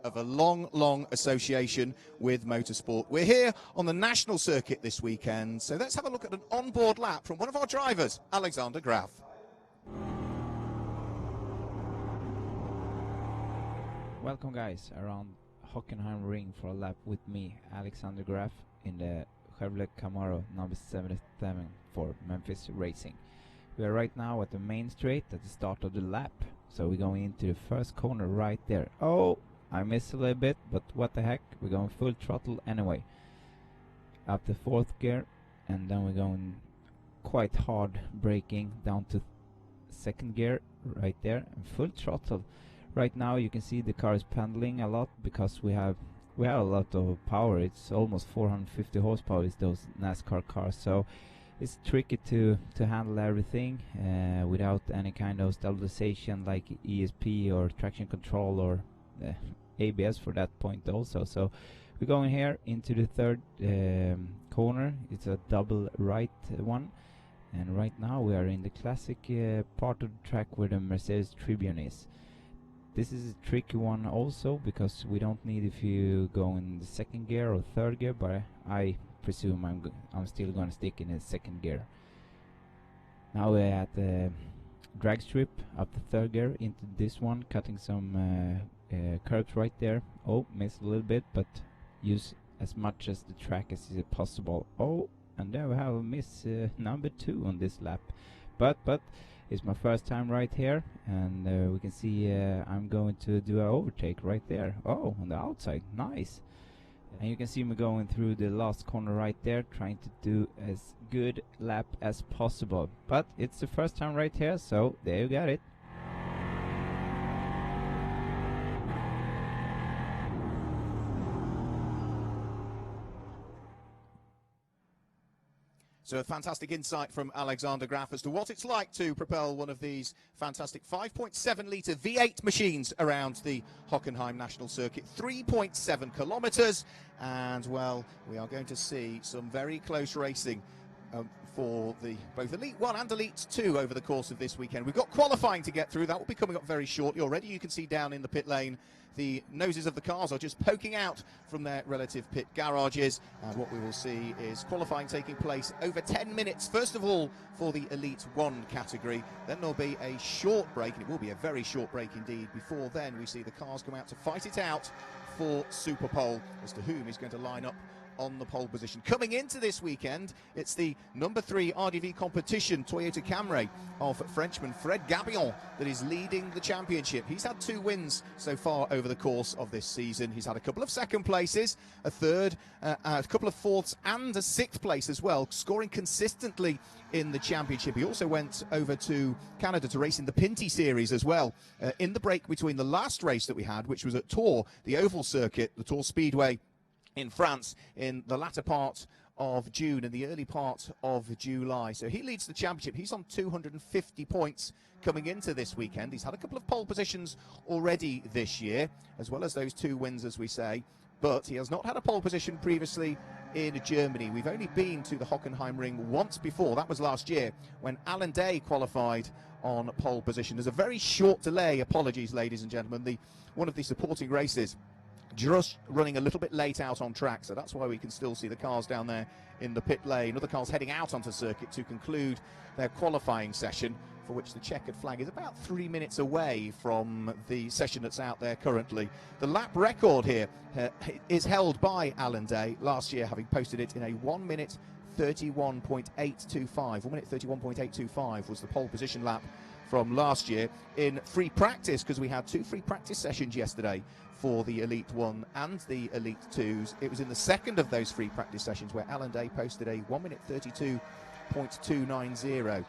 of a long association with motorsport. We're here on the national circuit this weekend, so let's have a look at an onboard lap from one of our drivers, Alexander Graf. Welcome guys around Hockenheim ring for a lap with me, Alexander Graf, in the Chevrolet Camaro number 77 for Memphis Racing. We are right now at the main straight at the start of the lap, so we're going into the first corner right there. Oh, I missed a little bit, but what the heck, we're going full throttle anyway. Up to fourth gear, and then we're going quite hard braking down to second gear right there, and full throttle. Right now you can see the car is pendling a lot because we have a lot of power. It's almost 450 horsepower is those NASCAR cars, so it's tricky to handle everything without any kind of stabilization like ESP or traction control or ABS for that point also. So we're going here into the third corner. It's a double right one, and right now we are in the classic part of the track where the Mercedes Tribune is. This is a tricky one also because we don't need if you go in the second gear or third gear, but I presume I'm still going to stick in the second gear. Now we're at the drag strip up the third gear into this one, cutting some curves right there. Oh, missed a little bit, but use as much as the track as is possible. Oh, and there we have a miss number 2 on this lap, but it's my first time right here, and we can see I'm going to do an overtake right there. Oh, on the outside, nice. And you can see me going through the last corner right there, trying to do as good lap as possible. But it's the first time right here, so there you got it. So a fantastic insight from Alexander Graf as to what it's like to propel one of these fantastic 5.7-litre V8 machines around the Hockenheim National Circuit, 3.7 kilometres, and well, we are going to see some very close racing for both Elite 1 and Elite 2 over the course of this weekend. We've got qualifying to get through. That will be coming up very shortly. Already you can see down in the pit lane the noses of the cars are just poking out from their relative pit garages, and what we will see is qualifying taking place over 10 minutes. First of all for the Elite 1 category, then there'll be a short break, and it will be a very short break indeed. Before then we see the cars come out to fight it out for Superpole as to whom is going to line up on the pole position. Coming into this weekend, it's the number 3 RDV competition Toyota Camry of Frenchman Fred Gabillon that is leading the championship. He's had 2 wins so far over the course of this season. He's had a couple of second places, a third, a couple of fourths, and a 6th place as well, scoring consistently in the championship. He also went over to Canada to race in the Pinty Series as well. In the break between the last race that we had, which was at Tours, the oval circuit, the Tours Speedway in France, in the latter part of June and the early part of July. So he leads the championship. He's on 250 points coming into this weekend. He's had a couple of pole positions already this year, as well as those 2 wins, as we say, but he has not had a pole position previously in Germany. We've only been to the Hockenheim ring once before. That was last year when Alan Day qualified on pole position. There's a very short delay, apologies ladies and gentlemen, one of the supporting races just running a little bit late out on track, so that's why we can still see the cars down there in the pit lane. Other cars heading out onto circuit to conclude their qualifying session, for which the checkered flag is about 3 minutes away from the session that's out there currently. The lap record here is held by Alan Day, last year having posted it in a 1 minute 31.825. 1 minute 31.825 was the pole position lap from last year in free practice, because we had 2 free practice sessions yesterday for the Elite 1 and the Elite 2s. It was in the second of those free practice sessions where Alan Day posted a 1 minute 32.290.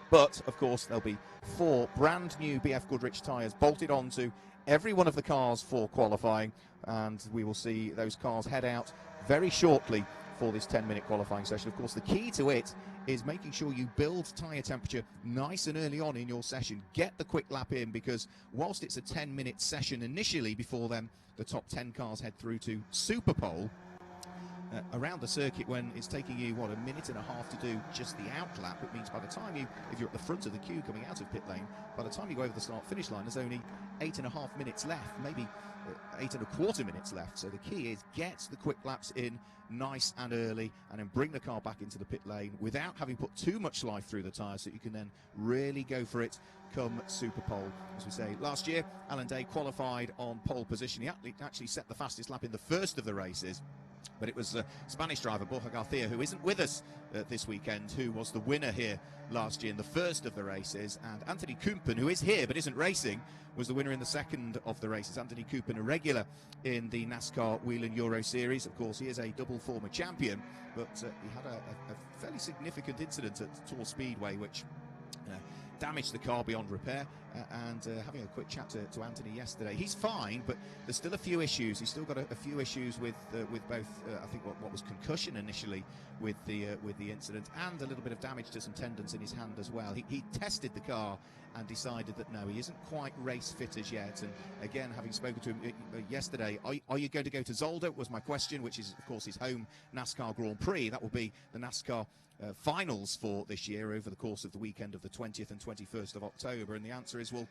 But, of course, there'll be 4 brand new BF Goodrich tyres bolted onto every one of the cars for qualifying, and we will see those cars head out very shortly for this 10-minute qualifying session. Of course, the key to it is making sure you build tyre temperature nice and early on in your session. Get the quick lap in, because whilst it's a 10-minute session initially, before then the top 10 cars head through to Superpole, around the circuit when it's taking you, what, a minute and a half to do just the out lap. It means by the time if you're at the front of the queue coming out of pit lane, by the time you go over the start-finish line, there's only 8.5 minutes left, maybe 8.25 minutes left. So the key is get the quick laps in nice and early, and then bring the car back into the pit lane without having put too much life through the tyres, so you can then really go for it come Superpole. As we say, last year Alan Day qualified on pole position. He actually set the fastest lap in the first of the races, but it was Spanish driver Borja Garcia, who isn't with us this weekend, who was the winner here last year in the first of the races, and Anthony Kumpen, who is here but isn't racing, was the winner in the second of the races. Anthony Kumpen, a regular in the NASCAR Whelen Euro Series. Of course, he is a double former champion, but he had a fairly significant incident at Tour Speedway, which damaged the car beyond repair, and having a quick chat to Anthony yesterday, he's fine, but there's still a few issues. He's still got a few issues with both I think what was concussion initially with the incident, and a little bit of damage to some tendons in his hand as well. He tested the car and decided that no, he isn't quite race fit as yet. And again, having spoken to him yesterday, are you going to go to Zolder, was my question, which is of course his home NASCAR Grand Prix. That will be the NASCAR finals for this year over the course of the weekend of the 20th and 21st of October, and the answer is, well,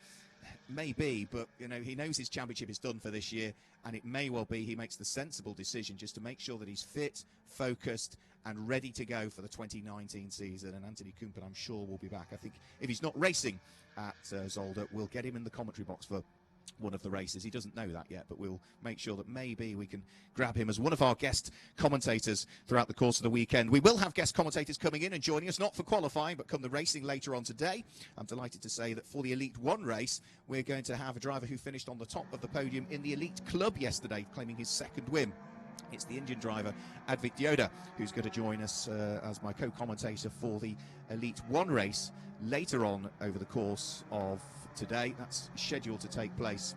maybe, but you know, he knows his championship is done for this year, and it may well be he makes the sensible decision just to make sure that he's fit, focused and ready to go for the 2019 season. And Anthony Kumpen, I'm sure, will be back. I think if he's not racing at Zolder, we'll get him in the commentary box for one of the races. He doesn't know that yet, but we'll make sure that maybe we can grab him as one of our guest commentators throughout the course of the weekend. We will have guest commentators coming in and joining us, not for qualifying, but come the racing later on today. I'm delighted to say that for the Elite 1 race, we're going to have a driver who finished on the top of the podium in the Elite Club yesterday, claiming his second win. It's the Indian driver Advik Dioda who's going to join us as my co-commentator for the Elite 1 race later on over the course of today. That's scheduled to take place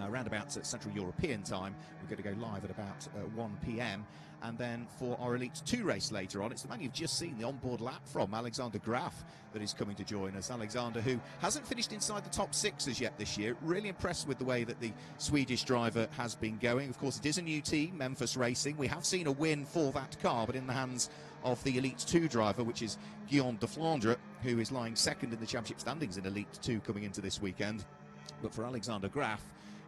around about Central European time. We're going to go live at about 1 p.m. And then for our Elite 2 race later on, it's the man you've just seen the onboard lap from, Alexander Graf, that is coming to join us. Alexander, who hasn't finished inside the top 6 as yet this year. Really impressed with the way that the Swedish driver has been going. Of course, it is a new team, Memphis Racing. We have seen a win for that car, but in the hands of the Elite 2 driver, which is Guillaume de Flandre, who is lying second in the championship standings in Elite 2 coming into this weekend. But for Alexander Graf,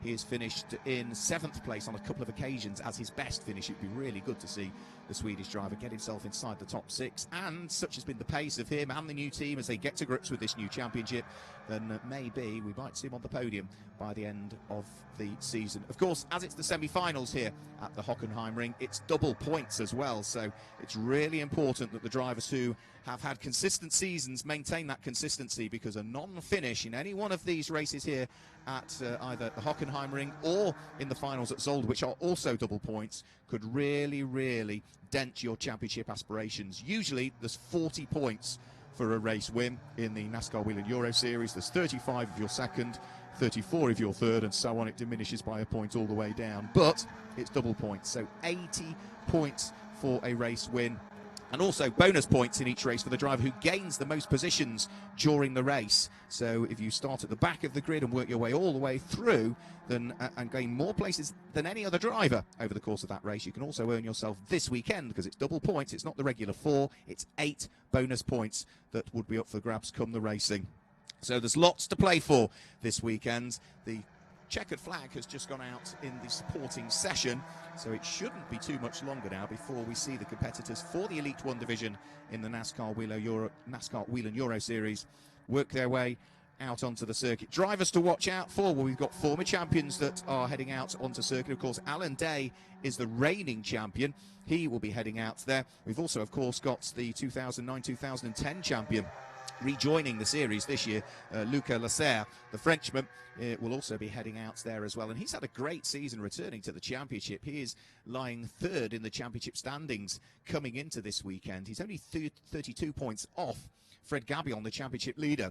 he has finished in 7th place on a couple of occasions as his best finish. It'd be really good to see the Swedish driver get himself inside the top 6, and such has been the pace of him and the new team as they get to grips with this new championship, then maybe we might see him on the podium by the end of the season. Of course, as it's the semi-finals here at the Hockenheim ring, it's double points as well, so it's really important that the drivers who have had consistent seasons maintain that consistency, because a non-finish in any one of these races here at either the Hockenheim ring or in the finals at Zolder, which are also double points, could really dent your championship aspirations. Usually there's 40 points for a race win in the NASCAR Whelen Euro Series. There's 35 if you're second, 34 if you're third, and so on. It diminishes by a point all the way down, but it's double points, so 80 points for a race win. And also bonus points in each race for the driver who gains the most positions during the race. So if you start at the back of the grid and work your way all the way through, then and gain more places than any other driver over the course of that race, you can also earn yourself this weekend, because it's double points. It's not the regular 4, it's 8 bonus points that would be up for grabs come the racing. So there's lots to play for this weekend. The checkered flag has just gone out in the supporting session, so it shouldn't be too much longer now before we see the competitors for the Elite 1 division in the NASCAR Whelen Euro Series work their way out onto the circuit. Drivers to watch out for, well, we've got former champions that are heading out onto circuit. Of course, Alan Day is the reigning champion. He will be heading out there. We've also, of course, got the 2009-2010 champion rejoining the series this year, Luca Lasserre, the Frenchman, will also be heading out there as well. And he's had a great season returning to the championship. He is lying 3rd in the championship standings coming into this weekend. He's only 32 points off Fred Gabillon, the championship leader.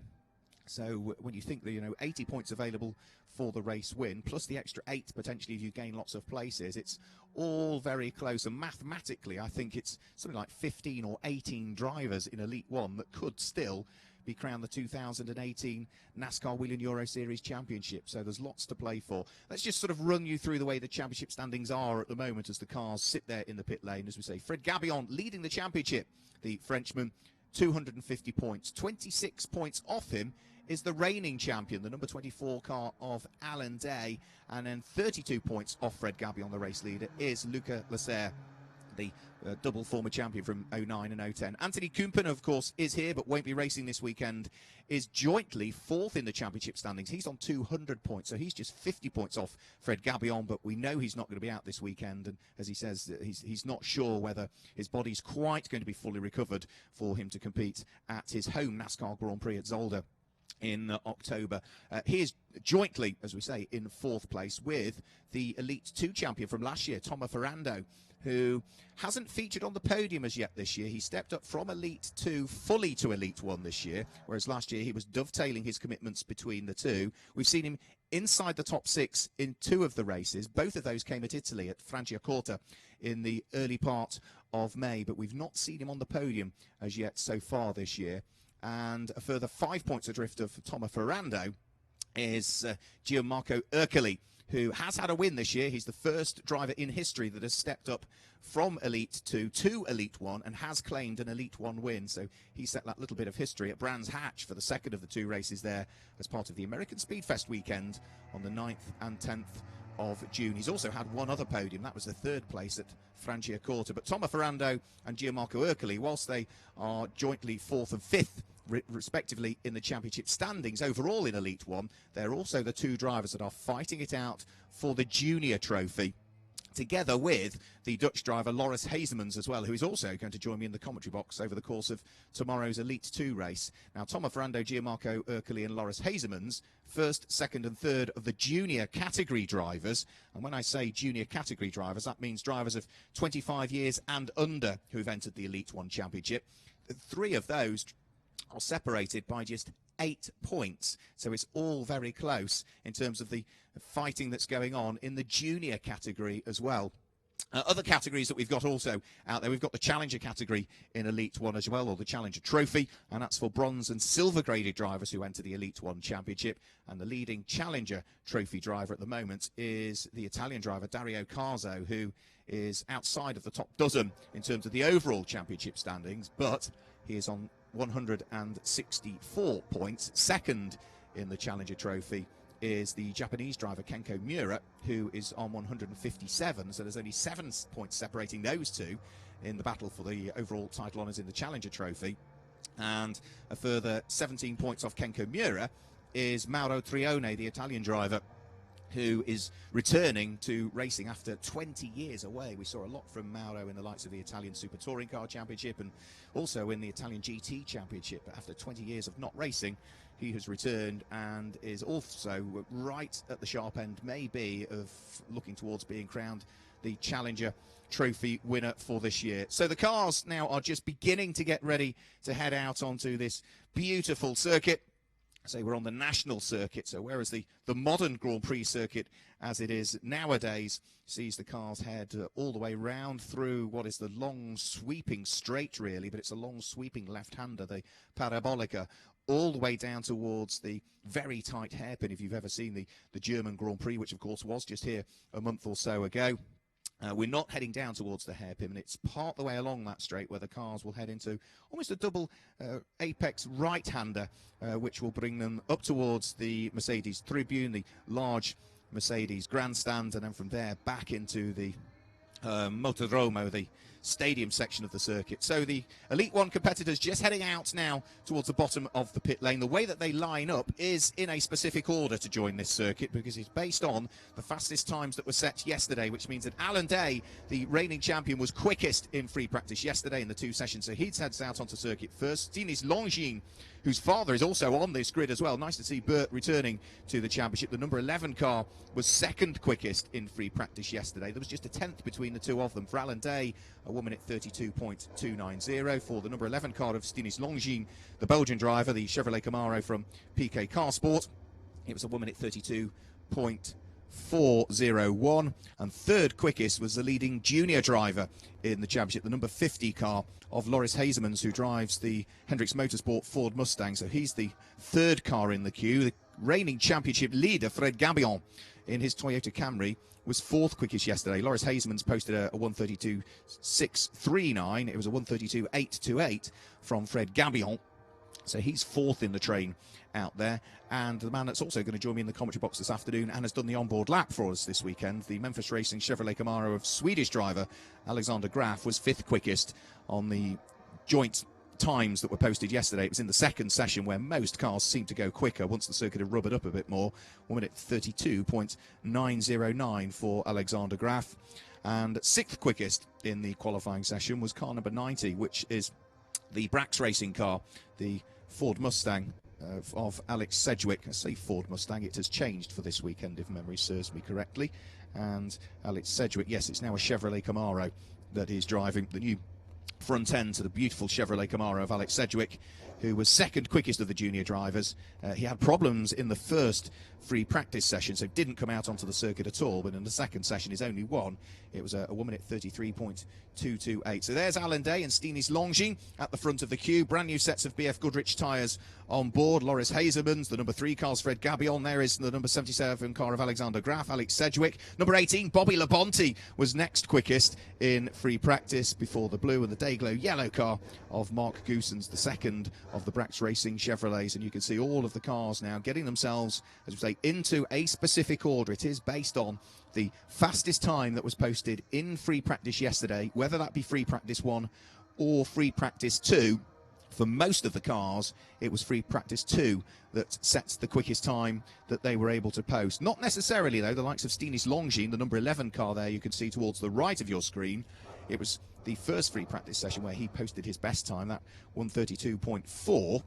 So when you think that 80 points available for the race win, plus the extra 8 potentially if you gain lots of places, it's all very close. And mathematically, I think it's something like 15 or 18 drivers in Elite 1 that could still be crowned the 2018 NASCAR Whelen Euro Series Championship. So there's lots to play for. Let's just sort of run you through the way the championship standings are at the moment as the cars sit there in the pit lane. As we say, Fred Gabillon leading the championship. The Frenchman, 250 points. 26 points off him is the reigning champion, the number 24 car of Alan Day. And then 32 points off Fred Gabillon, the race leader, is Luca Lasserre, the double former champion from 09 and 010. Anthony Kumpen, of course, is here but won't be racing this weekend, is jointly fourth in the championship standings. He's on 200 points, so he's just 50 points off Fred Gabillon, but we know he's not going to be out this weekend, and as he says, he's not sure whether his body's quite going to be fully recovered for him to compete at his home NASCAR Grand Prix at Zolder in October. He is jointly, as we say, in fourth place with the Elite 2 champion from last year, Tomo Ferrando, who hasn't featured on the podium as yet this year. He stepped up from Elite 2 fully to Elite 1 this year, whereas last year he was dovetailing his commitments between the two. We've seen him inside the top 6 in 2 of the races. Both of those came at Italy, at Franciacorta, in the early part of May, but we've not seen him on the podium as yet so far this year. And a further 5 points adrift of Tomo Ferrando is Gianmarco Ercoli, who has had a win this year. He's the first driver in history that has stepped up from Elite 2 to Elite 1 and has claimed an Elite 1 win. So he set that little bit of history at Brands Hatch for the second of the 2 races there as part of the American Speedfest weekend on the 9th and 10th of June. He's also had one other podium. That was the 3rd place at Franciacorta. But Tomo Ferrando and Gianmarco Ercoli, whilst they are jointly 4th and 5th respectively in the championship standings overall in Elite 1, they're also the 2 drivers that are fighting it out for the junior trophy, together with the Dutch driver Loris Hazemans as well, who is also going to join me in the commentary box over the course of tomorrow's Elite 2 race. Now, Tomo Ferrando, Gianmarco Ercoli and Loris Hazemans, 1st, 2nd and 3rd of the junior category drivers. And when I say junior category drivers, that means drivers of 25 years and under who've entered the Elite 1 championship. 3 of those are separated by just 8 points, so it's all very close in terms of the fighting that's going on in the junior category as well. Other categories that we've got also out there, we've got the Challenger category in Elite 1 as well, or the Challenger Trophy, and that's for bronze and silver graded drivers who enter the Elite 1 Championship. And the leading Challenger Trophy driver at the moment is the Italian driver Dario Carzo, who is outside of the top dozen in terms of the overall championship standings, but he is on 164 points. Second in the Challenger Trophy is the Japanese driver Kenko Miura, who is on 157, so there's only 7 points separating those 2 in the battle for the overall title honours in the Challenger Trophy. And a further 17 points off Kenko Miura is Mauro Trione, the Italian driver, who is returning to racing after 20 years away. We saw a lot from Mauro in the likes of the Italian Super Touring Car Championship and also in the Italian GT Championship. But after 20 years of not racing, he has returned and is also right at the sharp end, maybe, of looking towards being crowned the Challenger Trophy winner for this year. So the cars now are just beginning to get ready to head out onto this beautiful circuit. So we're on the national circuit, so whereas the modern Grand Prix circuit, as it is nowadays, sees the cars head all the way round through what is the long sweeping straight, really, but it's a long sweeping left-hander, the Parabolica, all the way down towards the very tight hairpin, if you've ever seen the German Grand Prix, which of course was just here a month or so ago. We're not heading down towards the hairpin, and it's part the way along that straight where the cars will head into almost a double apex right-hander, which will bring them up towards the Mercedes Tribune, the large Mercedes grandstand, and then from there back into the Motodromo, the stadium section of the circuit. So the Elite 1 competitors just heading out now towards the bottom of the pit lane. The way that they line up is in a specific order to join this circuit because it's based on the fastest times that were set yesterday, which means that Alan Day, the reigning champion, was quickest in free practice yesterday in the 2 sessions, so he heads out onto circuit first. Stinis Longines, whose father is also on this grid as well. Nice to see Bert returning to the championship. The number 11 car was second quickest in free practice yesterday. There was just a 10th between the 2 of them. For Alan Day, a 1 minute 32.290. For the number 11 car of Stinis Longines, the Belgian driver, the Chevrolet Camaro from PK Car Sport, it was a 1 minute 32.4 4:01, and third quickest was the leading junior driver in the championship, the number 50 car of Loris Hazemans, who drives the Hendricks Motorsport Ford Mustang. So he's the third car in the queue. The reigning championship leader, Fred Gabillon, in his Toyota Camry, was fourth quickest yesterday. Loris Hazemans posted a 1:32.639. It was a 1:32.828 from Fred Gabillon. So he's fourth in the train out there. And the man that's also going to join me in the commentary box this afternoon and has done the onboard lap for us this weekend, the Memphis Racing Chevrolet Camaro of Swedish driver Alexander Graf, was fifth quickest on the joint times that were posted yesterday. It was in the second session where most cars seemed to go quicker once the circuit had rubbered up a bit more. 1:32.909 for Alexander Graf. And sixth quickest in the qualifying session was car number 90, which is the Brax Racing car, the Ford Mustang of Alex Sedgwick. I say Ford Mustang, it has changed for this weekend if memory serves me correctly. And Alex Sedgwick, yes, it's now a Chevrolet Camaro that he's driving, the new front end to the beautiful Chevrolet Camaro of Alex Sedgwick, who was second quickest of the junior drivers. He had problems in the first free practice session, so didn't come out onto the circuit at all, but in the second session his only one. It was a 1:33.228. So there's Alan Day and Stinis Longines at the front of the queue. Brand new sets of BF Goodrich tyres on board. Loris Hazemans, the number 3 car's Fred Gabillon. There is the number 77 car of Alexander Graf, Alex Sedgwick. Number 18, Bobby Labonte, was next quickest in free practice before the blue and the Dayglow yellow car of Mark Goosens, the second of the Brax Racing Chevrolets. And you can see all of the cars now getting themselves, as we say, into a specific order. It is based on the fastest time that was posted in free practice yesterday, whether that be free practice 1 or free practice 2. For most of the cars, it was free practice 2 that sets the quickest time that they were able to post. Not necessarily, though, the likes of Stinis Longines, the number 11 car there you can see towards the right of your screen. It was the first free practice session where he posted his best time, that 1:32.4.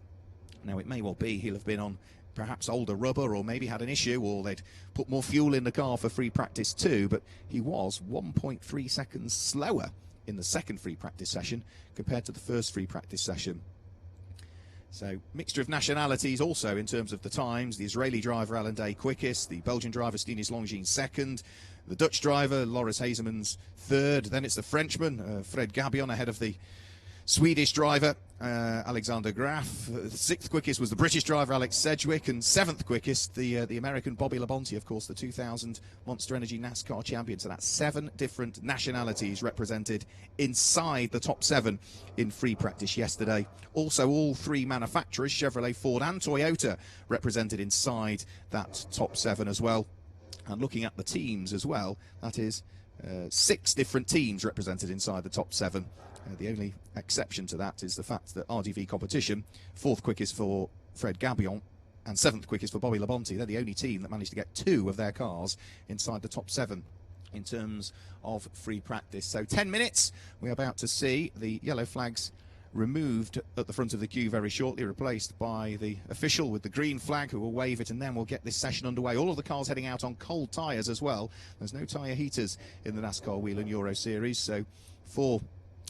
Now, it may well be he'll have been on perhaps older rubber, or maybe had an issue, or they'd put more fuel in the car for free practice 2, but he was 1.3 seconds slower in the second free practice session compared to the first free practice session. So mixture of nationalities also in terms of the times. The Israeli driver Alan Day quickest, the Belgian driver Stinis Longines second, the Dutch driver Loris Hazemans third, then it's the Frenchman Fred Gabillon ahead of the Swedish driver Alexander Graf. Sixth quickest was the British driver Alex Sedgwick, and seventh quickest the American Bobby Labonte, of course, the 2000 Monster Energy NASCAR champion. So that's 7 different nationalities represented inside the top 7 in free practice yesterday. Also, all 3 manufacturers, Chevrolet, Ford and Toyota, represented inside that top 7 as well. And looking at the teams as well, that is 6 different teams represented inside the top 7. The only exception to that is the fact that RDV Competition, 4th quickest for Fred Gabillon and 7th quickest for Bobby Labonte. They're the only team that managed to get 2 of their cars inside the top 7 in terms of free practice. So 10 minutes, we're about to see the yellow flags removed at the front of the queue very shortly, replaced by the official with the green flag, who will wave it, and then we'll get this session underway. All of the cars heading out on cold tyres as well. There's no tyre heaters in the NASCAR Whelen Euro Series, so for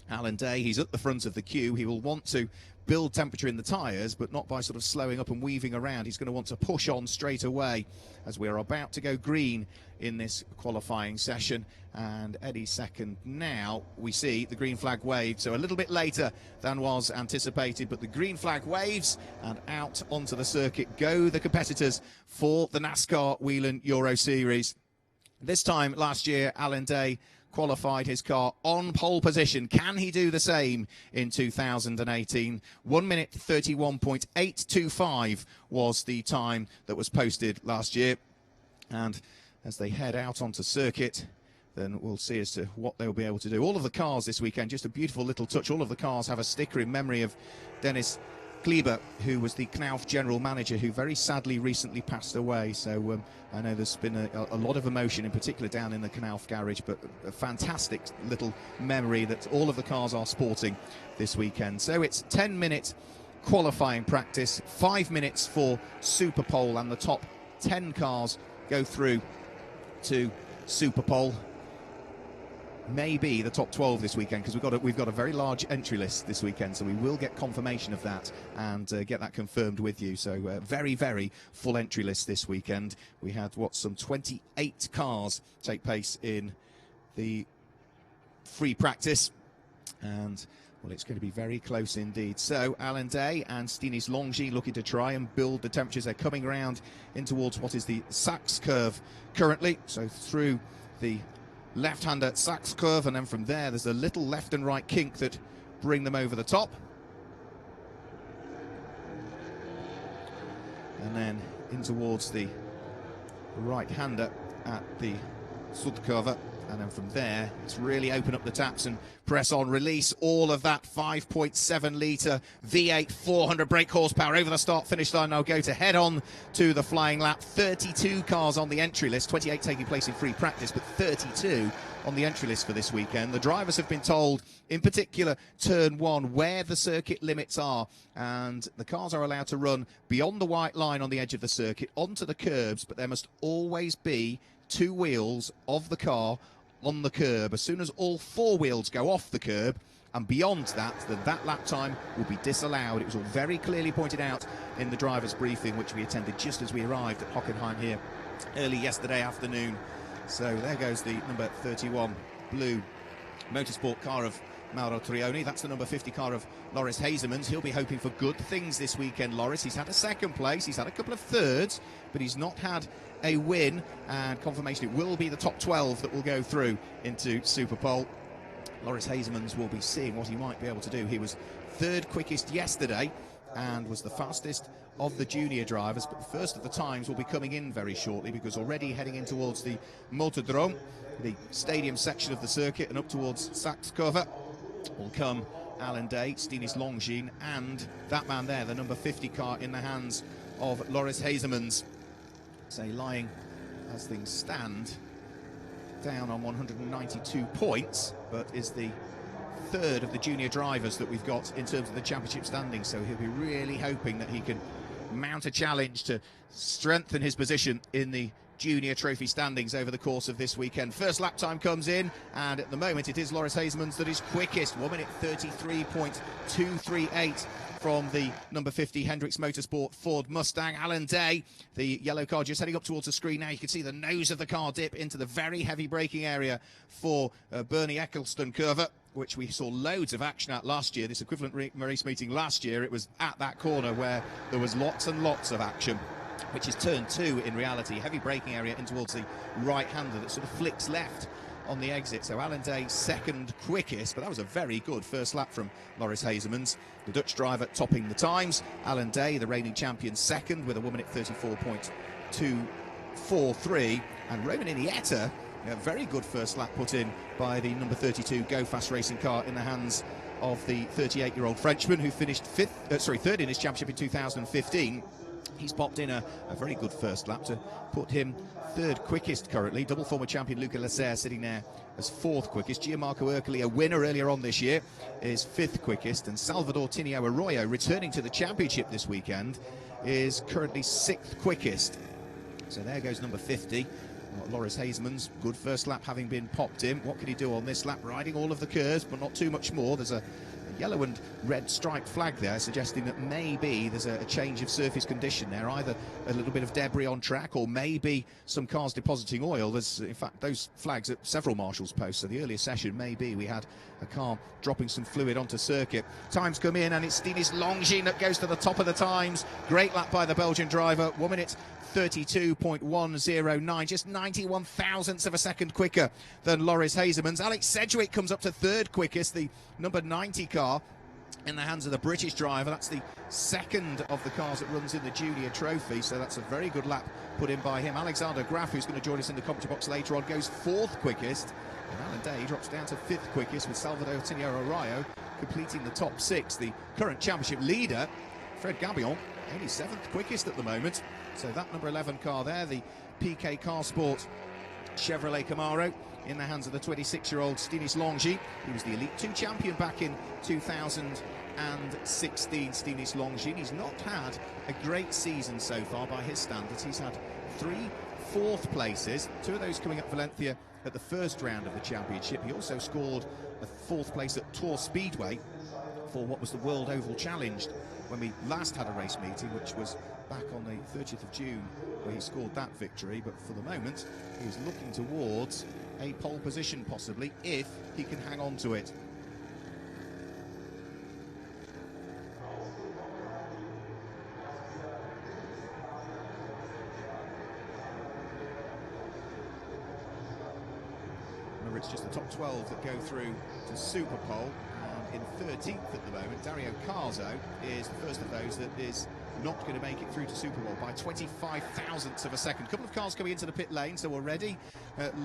Alan Day, he's at the front of the queue. He will want to build temperature in the tyres, but not by sort of slowing up and weaving around. He's going to want to push on straight away as we're about to go green in this qualifying session. And Eddie's second now. We see the green flag waved, so a little bit later than was anticipated, but the green flag waves, and out onto the circuit go the competitors for the NASCAR Whelen Euro Series. This time last year, Alan Day qualified his car on pole position. Can he do the same in 2018? 1:31.825 was the time that was posted last year. And as they head out onto circuit, then we'll see as to what they'll be able to do. All of the cars this weekend, just a beautiful little touch. All of the cars have a sticker in memory of Dennis Kleber, who was the Knauf general manager, who very sadly recently passed away. So I know there's been a lot of emotion, in particular down in the Knauf garage, but a fantastic little memory that all of the cars are sporting this weekend. So it's 10-minute qualifying practice, 5 minutes for Superpole, and the top 10 cars go through to Superpole. maybe the top 12 this weekend, because we've got a very large entry list this weekend, so we will get confirmation of that and get that confirmed with you. So very, very full entry list this weekend. We had some 28 cars take place in the free practice, and well, it's going to be very close indeed. So Alan Day and Stinis Longji looking to try and build the temperatures. They're coming around in towards what is the Sachs curve currently, so through the left-hander Sachs curve, and then from there's a little left and right kink that bring them over the top, and then in towards the right-hander at the Sudkurve, and then from there it's really open up the taps and press on, release all of that 5.7 litre V8 400 brake horsepower over the start finish line. Now go to head on to the flying lap. 32 cars on the entry list, 28 taking place in free practice, but 32 on the entry list for this weekend. The drivers have been told, in particular turn 1, where the circuit limits are, and the cars are allowed to run beyond the white line on the edge of the circuit onto the curbs, but there must always be 2 wheels of the car on the curb. As soon as all 4 wheels go off the curb and beyond that, then that lap time will be disallowed. It was all very clearly pointed out in the driver's briefing, which we attended just as we arrived at Hockenheim here early yesterday afternoon. So there goes the number 31 blue motorsport car of Mauro Trioni. That's the number 50 car of Loris Hazemans. He'll be hoping for good things this weekend, Loris. He's had a second place, he's had a couple of thirds, but he's not had a win, and confirmation it will be the top 12 that will go through into Superpole. Loris Hazemans will be seeing what he might be able to do. He was 3rd quickest yesterday and was the fastest of the junior drivers, but the first of the times will be coming in very shortly, because already heading in towards the Motordrome, the stadium section of the circuit, and up towards Sachskurve will come Alan Day, Stinis Longin, and that man there, the number 50 car in the hands of Loris Hazemans. Say lying, as things stand, down on 192 points, but is the 3rd of the junior drivers that we've got in terms of the championship standings. So he'll be really hoping that he can mount a challenge to strengthen his position in the junior trophy standings over the course of this weekend. First lap time comes in, and at the moment it is Loris Hazemans that is quickest. 1 minute 33.238 from the number 50 Hendricks Motorsport Ford Mustang. Alan Day, the yellow car, just heading up towards the screen now. You can see the nose of the car dip into the very heavy braking area for Bernie Eccleston Curve, which we saw loads of action at last year. This equivalent race meeting last year, it was at that corner where there was lots and lots of action, which is turn 2 in reality. Heavy braking area in towards the right-hander that sort of flicks left on the exit. So Alan Day 2nd quickest, but that was a very good first lap from Loris Hazemans, the Dutch driver topping the times. Alan Day, the reigning champion, 2nd with a 1 minute 34.243, and Roman Iniesta, a very good first lap put in by the number 32 Go Fast racing car in the hands of the 38-year-old Frenchman, who finished 3rd in his championship in 2015. He's popped in a very good first lap to put him 3rd quickest currently. Double former champion Luca Lasser sitting there as 4th quickest. Gianmarco Ercoli, a winner earlier on this year, is 5th quickest. And Salvador Tinio Arroyo, returning to the championship this weekend, is currently 6th quickest. So there goes number 50. Loris Hazemans, good first lap having been popped in. What can he do on this lap? Riding all of the curves, but not too much more. There's a yellow and red striped flag there, suggesting that maybe there's a change of surface condition there, either a little bit of debris on track or maybe some cars depositing oil. There's in fact those flags at several marshals posts, so the earlier session maybe we had a car dropping some fluid onto circuit. Times come in, and it's Stinis Longin that goes to the top of the times. Great lap by the Belgian driver, 1 minute 32.109, just 91 thousandths of a second quicker than Loris Hazemans. Alex Sedgwick comes up to 3rd quickest, the number 90 car in the hands of the British driver. That's the 2nd of the cars that runs in the junior trophy, so that's a very good lap put in by him. Alexander Graf, who's going to join us in the commentary box later on, goes 4th quickest, and Alan Day drops down to 5th quickest, with Salvador Tinio Arroyo completing the top 6. The current championship leader, Fred Gabion, only 7th quickest at the moment. So that number 11 car there, the PK Car Sport Chevrolet Camaro, in the hands of the 26-year-old Stinis Longin. He was the Elite 2 champion back in 2016, Stinis Longin. He's not had a great season so far by his standards. He's had 3 4th places, 2 of those coming up Valencia at the first round of the championship. He also scored a 4th place at Tour Speedway for what was the World Oval Challenge when we last had a race meeting, which was back on the 30th of June, where he scored that victory. But for the moment, he's looking towards a pole position, possibly, if he can hang on to it. Remember, it's just the top 12 that go through to Superpole. In 13th at the moment, Dario Carzo is the first of those that is not going to make it through to Superpole by 25 thousandths of a second. A couple of cars coming into the pit lane, so already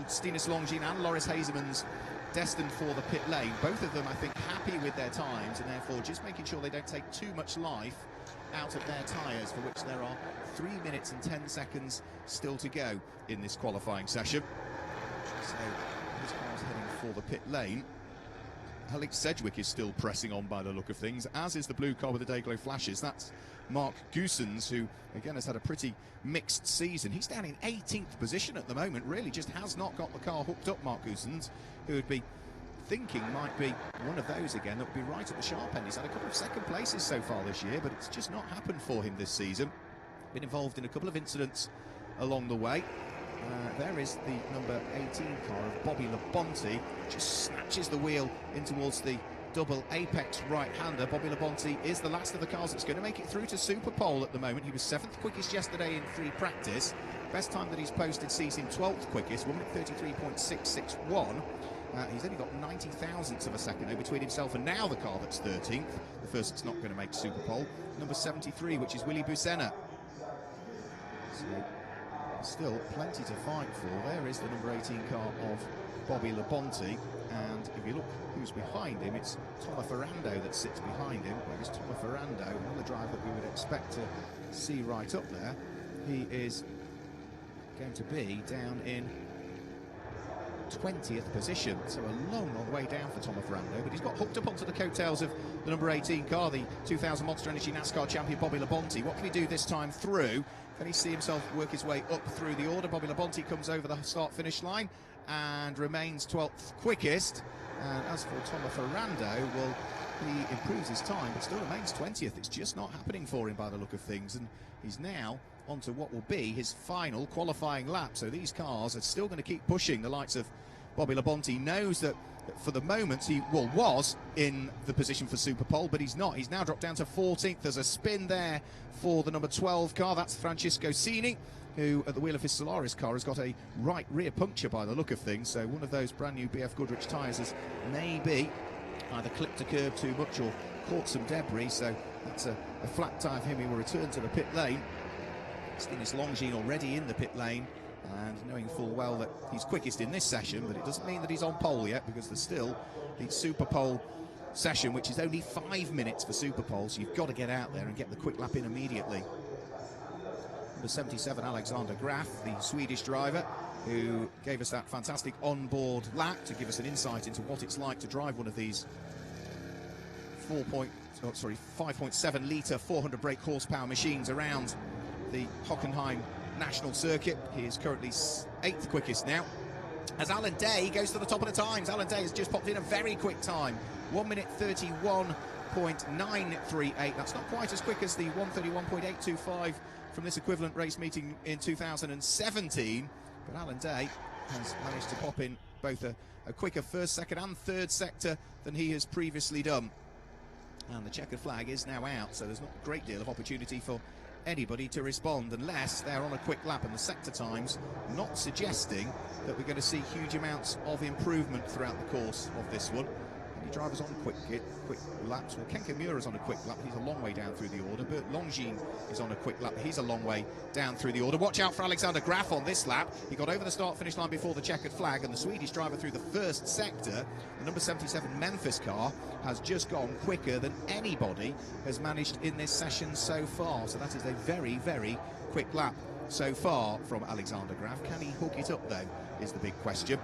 Stinus Longines and Loris Hazeman's destined for the pit lane. Both of them, I think, happy with their times, and therefore just making sure they don't take too much life out of their tyres, for which there are 3 minutes and 10 seconds still to go in this qualifying session. So this car's heading for the pit lane. Alex Sedgwick is still pressing on by the look of things, as is the blue car with the Dayglow flashes. That's Mark Goossens, who again has had a pretty mixed season. He's down in 18th position at the moment, really just has not got the car hooked up. Mark Goossens, who would be thinking might be one of those again that would be right at the sharp end. He's had a couple of second places so far this year, but it's just not happened for him this season. Been involved in a couple of incidents along the way. There is the number 18 car of Bobby Labonte, just snatches the wheel in towards the double apex right-hander. Bobby Labonte is the last of the cars that's going to make it through to Superpole at the moment. He was 7th quickest yesterday in free practice. Best time that he's posted sees him 12th quickest, 1:33.661. He's only got 90 thousandths of a second though between himself and now the car that's 13th, the first that's not going to make Superpole, number 73, which is Willy Busenna. So still plenty to fight for. There is the number 18 car of Bobby Labonte, and if you look who's behind him, it's Tomo Ferrando that sits behind him. Where is Tomo Ferrando? Another driver that we would expect to see right up there. He is going to be down in 20th position, so a long way down for Tomo Ferrando, but he's got hooked up onto the coattails of the number 18 car, the 2000 Monster Energy NASCAR champion Bobby Labonte. What can he do this time through? Can he see himself work his way up through the order? Bobby Labonte comes over the start-finish line and remains 12th quickest. And as for Tomo Ferrando, well, he improves his time, but still remains 20th. It's just not happening for him by the look of things, and he's now onto what will be his final qualifying lap. So these cars are still going to keep pushing. The likes of Bobby Labonte knows that for the moment he was in the position for Superpole, but he's not. He's now dropped down to 14th. There's a spin there for the number 12 car. That's Francisco Cini, who at the wheel of his Solaris car has got a right rear puncture by the look of things. So one of those brand new BF Goodrich tyres has maybe either clipped a curb too much or caught some debris. So that's a flat tyre for him. He will return to the pit lane. Stinus Longines already in the pit lane, and knowing full well that he's quickest in this session, but it doesn't mean that he's on pole yet, because there's still the Superpole session, which is only 5 minutes for Superpole, so you've got to get out there and get the quick lap in immediately. Number 77, Alexander Graf, the Swedish driver, who gave us that fantastic onboard lap to give us an insight into what it's like to drive one of these 5.7 litre 400 brake horsepower machines around the Hockenheim National Circuit. He is currently 8th quickest now, as Alan Day goes to the top of the times. Alan Day has just popped in a very quick time, 1:31.938. That's not quite as quick as the 1:31.825 from this equivalent race meeting in 2017, but Alan Day has managed to pop in both a quicker first, second and third sector than he has previously done. And the checkered flag is now out, so there's not a great deal of opportunity for anybody to respond unless they're on a quick lap, and the sector times not suggesting that we're going to see huge amounts of improvement throughout the course of this one. Any drivers on quick laps? Well, Ken Kimura's on a quick lap, he's a long way down through the order. Bert Longines is on a quick lap, he's a long way down through the order. Watch out for Alexander Graf on this lap. He got over the start finish line before the checkered flag, and the Swedish driver through the first sector, the number 77 Memphis car, has just gone quicker than anybody has managed in this session so far. So that is a very, very quick lap so far from Alexander Graf. Can he hook it up though, is the big question.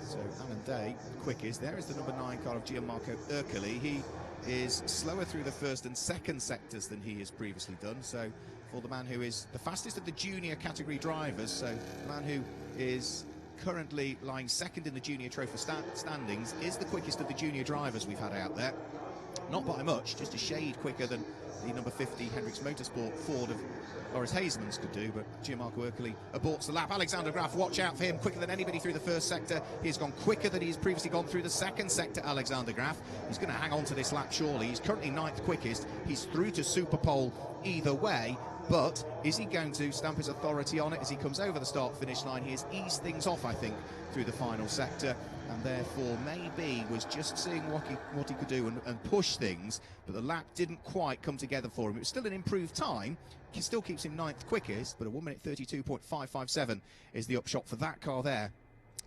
So Alan Day quickest. There is the number 9 car of Gianmarco Ercoli. He is slower through the first and second sectors than he has previously done. So for the man who is the fastest of the junior category drivers, so the man who is currently lying second in the junior trophy standings, is the quickest of the junior drivers we've had out there. Not by much, just a shade quicker than the number 50 Hendricks Motorsport Ford of Loris Hazeman's could do, but Gianmarco Ercoli aborts the lap. Alexander Graf, watch out for him, quicker than anybody through the first sector. He's gone quicker than he's previously gone through the second sector, Alexander Graf. He's going to hang on to this lap surely. He's currently 9th quickest. He's through to Superpole either way, but is he going to stamp his authority on it as he comes over the start-finish line? He has eased things off, I think, through the final sector, and therefore maybe was just seeing what he could do and push things, but the lap didn't quite come together for him. It was still an improved time. He still keeps him 9th quickest, but a 1:32.557 is the upshot for that car there.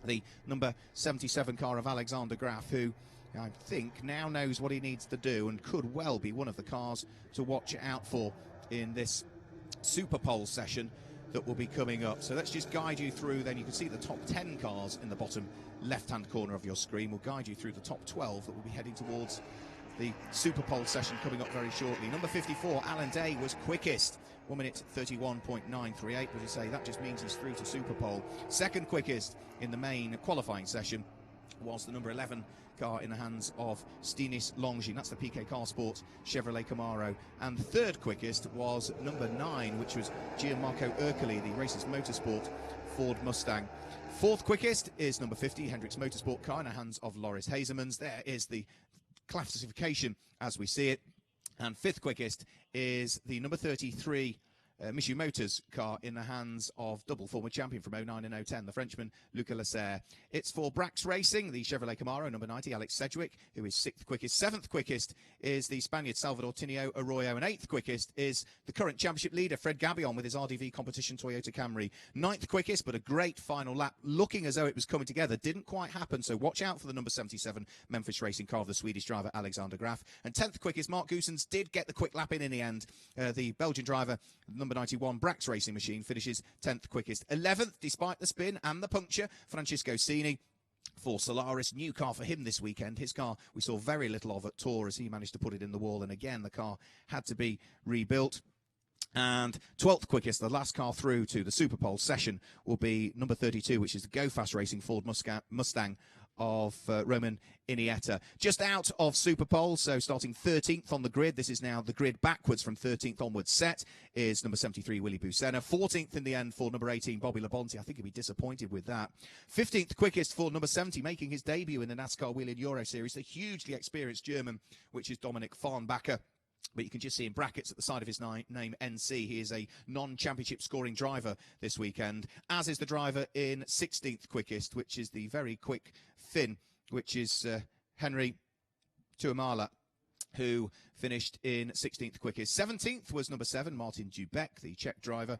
The number 77 car of Alexander Graf, who I think now knows what he needs to do and could well be one of the cars to watch out for in this Superpole session that will be coming up. So let's just guide you through, then you can see the top 10 cars in the bottom left-hand corner of your screen. We'll guide you through the top 12 that will be heading towards the Superpole session coming up very shortly. Number 54, Alan Day, was quickest, 1:31.938. As you say, that just means he's through to Superpole. Second quickest in the main qualifying session was the number 11 car in the hands of Stinis Longin. That's the PK Car Sports Chevrolet Camaro. And third quickest was number 9, which was Gianmarco Ercoli, the Racers Motorsport Ford Mustang. Fourth quickest is number 50, Hendricks Motorsport car in the hands of Loris Hazeman's. There is the classification as we see it. And fifth quickest is the number 33 Michu Motors car in the hands of double former champion from 09 and 010, the Frenchman Luca Lasserre. It's for Brax Racing, the Chevrolet Camaro, number 90, Alex Sedgwick, who is 6th quickest. 7th quickest is the Spaniard Salvador Tinio Arroyo, and 8th quickest is the current championship leader, Fred Gabion, with his RDV competition Toyota Camry. 9th quickest, but a great final lap, looking as though it was coming together. Didn't quite happen, so watch out for the number 77 Memphis Racing car of the Swedish driver Alexander Graf. And 10th quickest, Mark Goosens did get the quick lap in the end. The Belgian driver, number 91 Brax Racing machine, finishes 10th quickest. 11th, despite the spin and the puncture, Francisco Cini for Solaris. New car for him this weekend. His car we saw very little of at Tour as he managed to put it in the wall, and again the car had to be rebuilt. And 12th quickest, the last car through to the Superpole session, will be number 32, which is the Go Fast Racing Ford Mustang of Roman Iniesta. Just out of Superpole, so starting 13th on the grid. This is now the grid backwards from 13th onwards set, is number 73 Willy Bucena. 14th in the end for number 18 Bobby Labonte. I think he'll be disappointed with that. 15th quickest for number 70, making his debut in the NASCAR Whelen Euro Series, the hugely experienced German, which is Dominik Farnbacher. But you can just see in brackets at the side of his name, NC. He is a non-championship scoring driver this weekend, as is the driver in 16th quickest, which is the very quick Finn, which is Henry Tuamala, who finished in 16th quickest. 17th was number 7, Martin Dubek, the Czech driver.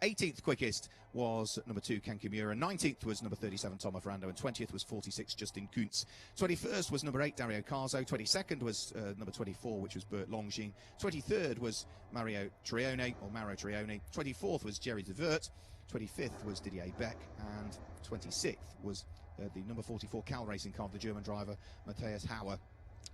18th quickest was number 2, Ken Kimura. 19th was number 37, Tomo Ferrando. And 20th was 46, Justin Kuntz. 21st was number 8, Dario Carzo. 22nd was number 24, which was Bert Longin. 23rd was Mario Trione. 24th was Jerry De Vert. 25th was Didier Beck. And 26th was the number 44 Cal Racing car of the German driver, Matthias Hauer.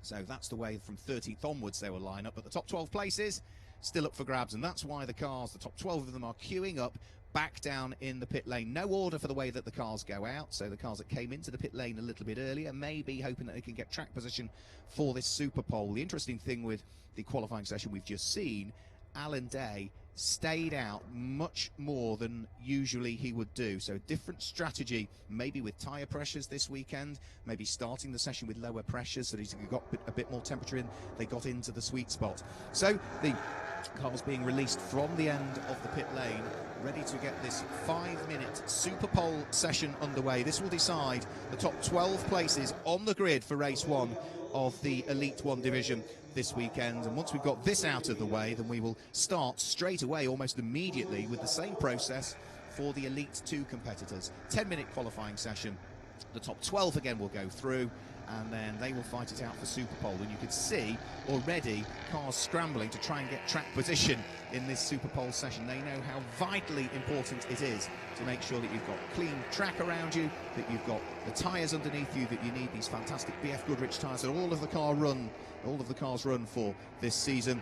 So that's the way from 13th onwards they will line up. But the top 12 places still up for grabs, and that's why the cars, the top 12 of them, are queuing up back down in the pit lane. No order for the way that the cars go out, so the cars that came into the pit lane a little bit earlier may be hoping that they can get track position for this Superpole. The interesting thing with the qualifying session we've just seen, Alan Day stayed out much more than usually he would do. So different strategy, maybe with tyre pressures this weekend, maybe starting the session with lower pressures so that he's got a bit more temperature in. They got into the sweet spot. So the cars being released from the end of the pit lane, ready to get this 5-minute Superpole session underway. This will decide the top 12 places on the grid for race 1 of the Elite 1 division this weekend. And once we've got this out of the way, then we will start straight away, almost immediately, with the same process for the Elite 2 competitors. 10-minute qualifying session. The top 12 again will go through, and then they will fight it out for Superpole. And you can see already cars scrambling to try and get track position in this Superpole session. They know how vitally important it is to make sure that you've got clean track around you, that you've got the tyres underneath you, that you need these fantastic BF Goodrich tyres that all of the cars run for this season.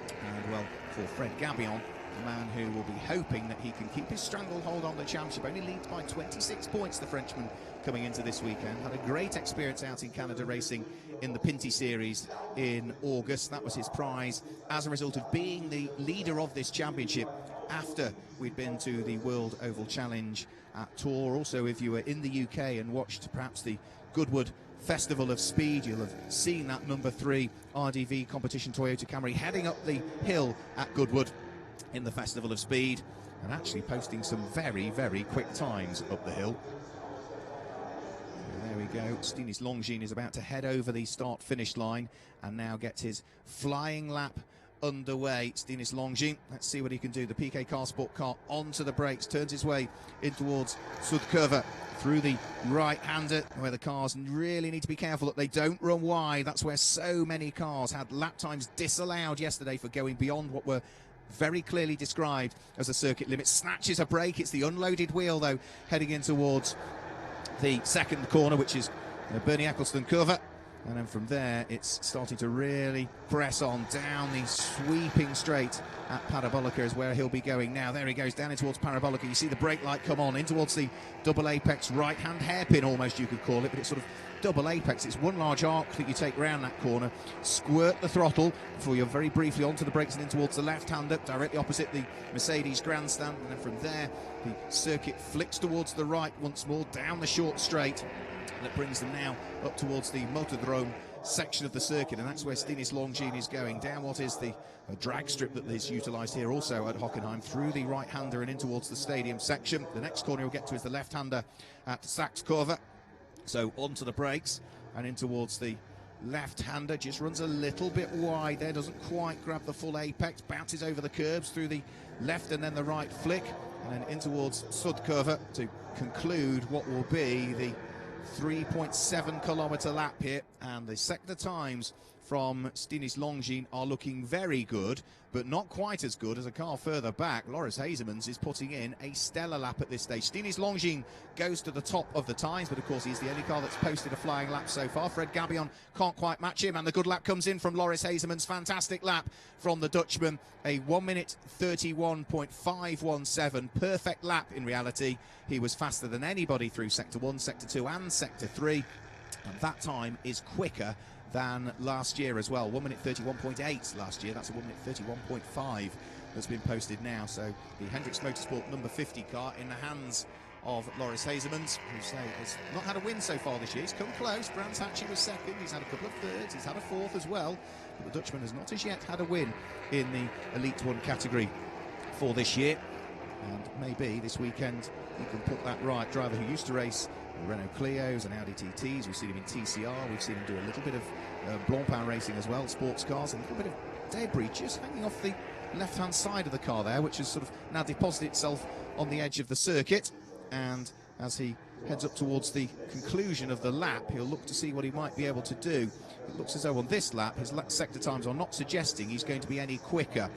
And well, for Fred Gabion, the man who will be hoping that he can keep his stranglehold on the championship. Only leads by 26 points, the Frenchman, coming into this weekend. Had a great experience out in Canada racing in the Pinty Series in August. That was his prize as a result of being the leader of this championship after we'd been to the World Oval Challenge at Tour. Also, if you were in the UK and watched perhaps the Goodwood Festival of Speed, you'll have seen that number 3 RDV competition Toyota Camry heading up the hill at Goodwood in the Festival of Speed and actually posting some very, very quick times up the hill. So there we go. Stinis Longines is about to head over the start-finish line and now gets his flying lap underway. Stinis Longines, let's see what he can do. The PK Car Sport car onto the brakes, turns his way in towards Sudkurva through the right-hander, where the cars really need to be careful that they don't run wide. That's where so many cars had lap times disallowed yesterday for going beyond what were very clearly described as a circuit limit. Snatches a break. It's the unloaded wheel, though, heading in towards the second corner, which is Bernie Eccleston curve. And then from there, it's starting to really press on down the sweeping straight at Parabolica is where he'll be going now. There he goes down in towards Parabolica. You see the brake light come on in towards the double apex right-hand hairpin, almost you could call it, but it's sort of double apex. It's one large arc that you take round that corner, squirt the throttle before you're very briefly onto the brakes and in towards the left-hander, directly opposite the Mercedes grandstand. And then from there, the circuit flicks towards the right once more, down the short straight. That brings them now up towards the Motordrome section of the circuit, and that's where Stinis Longines is going, down what is the drag strip that is utilised here also at Hockenheim, through the right-hander and in towards the stadium section. The next corner he'll get to is the left-hander at Saxkurve, so onto the brakes and in towards the left-hander, just runs a little bit wide there, doesn't quite grab the full apex, bounces over the curbs through the left and then the right flick, and then in towards Sudkurve to conclude what will be the 3.7 kilometre lap here, and the sector times from Stinis Longines are looking very good, but not quite as good as a car further back. Loris Hazemans is putting in a stellar lap at this stage. Stinis Longines goes to the top of the times, but of course he's the only car that's posted a flying lap so far. Fred Gabion can't quite match him, and the good lap comes in from Loris Hazemans. Fantastic lap from the Dutchman, a 1 minute 31.517, perfect lap in reality. He was faster than anybody through Sector 1, Sector 2 and Sector 3, and that time is quicker than last year as well. 1 minute 31.8 last year. That's a 1 minute 31.5 that's been posted now. So the Hendricks Motorsport number 50 car in the hands of Loris Hazemans, who say has not had a win so far this year. He's come close. Brands Hatchie was second. He's had a couple of thirds. He's had a fourth as well. But the Dutchman has not as yet had a win in the Elite 1 category for this year. And maybe this weekend he can put that right. Driver who used to race Renault Clios and Audi TTs. We've seen him in TCR. We've seen him do a little bit of Blancpain racing as well, sports cars, and a little bit of debris just hanging off the left-hand side of the car there, which has sort of now deposited itself on the edge of the circuit. And as he heads up towards the conclusion of the lap, he'll look to see what he might be able to do. It looks as though on this lap, his sector times are not suggesting he's going to be any quicker.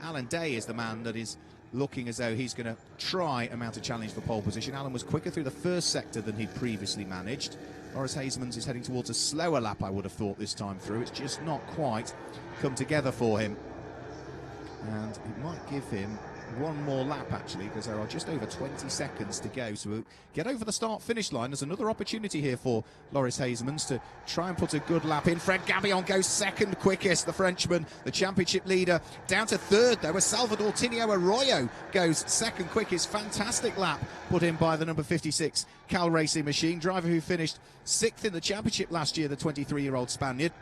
Alan Day is the man that is looking as though he's going to try and mount a challenge for pole position. Alan was quicker through the first sector than he'd previously managed. Loris Hazemans is heading towards a slower lap, I would have thought, this time through. It's just not quite come together for him. And it might give him one more lap, actually, because there are just over 20 seconds to go. So we'll get over the start-finish line. There's another opportunity here for Loris Hazemans to try and put a good lap in. Fred Gabion goes second quickest, the Frenchman, the championship leader. Down to third, though, as Salvador Tinio Arroyo goes second quickest. Fantastic lap put in by the number 56 Cal Racing Machine, driver who finished sixth in the championship last year, the 23-year-old Spaniard.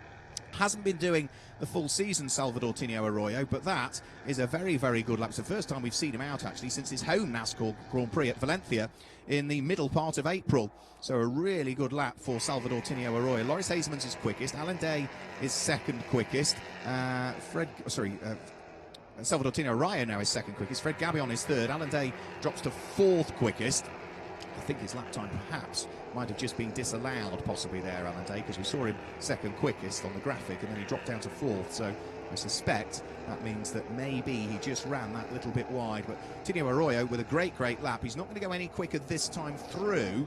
Hasn't been doing the full season, Salvador Tinio Arroyo, but that is a very, very good lap. It's the first time we've seen him out, actually, since his home NASCAR Grand Prix at Valencia in the middle part of April. So a really good lap for Salvador Tinio Arroyo. Loris Hazemans is quickest. Alan Day is second quickest. Salvador Tinio Arroyo now is second quickest. Fred Gabion is third. Alan Day drops to fourth quickest. I think his lap time perhaps might have just been disallowed possibly there, Alan Day, because we saw him second quickest on the graphic and then he dropped down to fourth. So I suspect that means that maybe he just ran that little bit wide. But Tinio Arroyo with a great lap. He's not going to go any quicker this time through.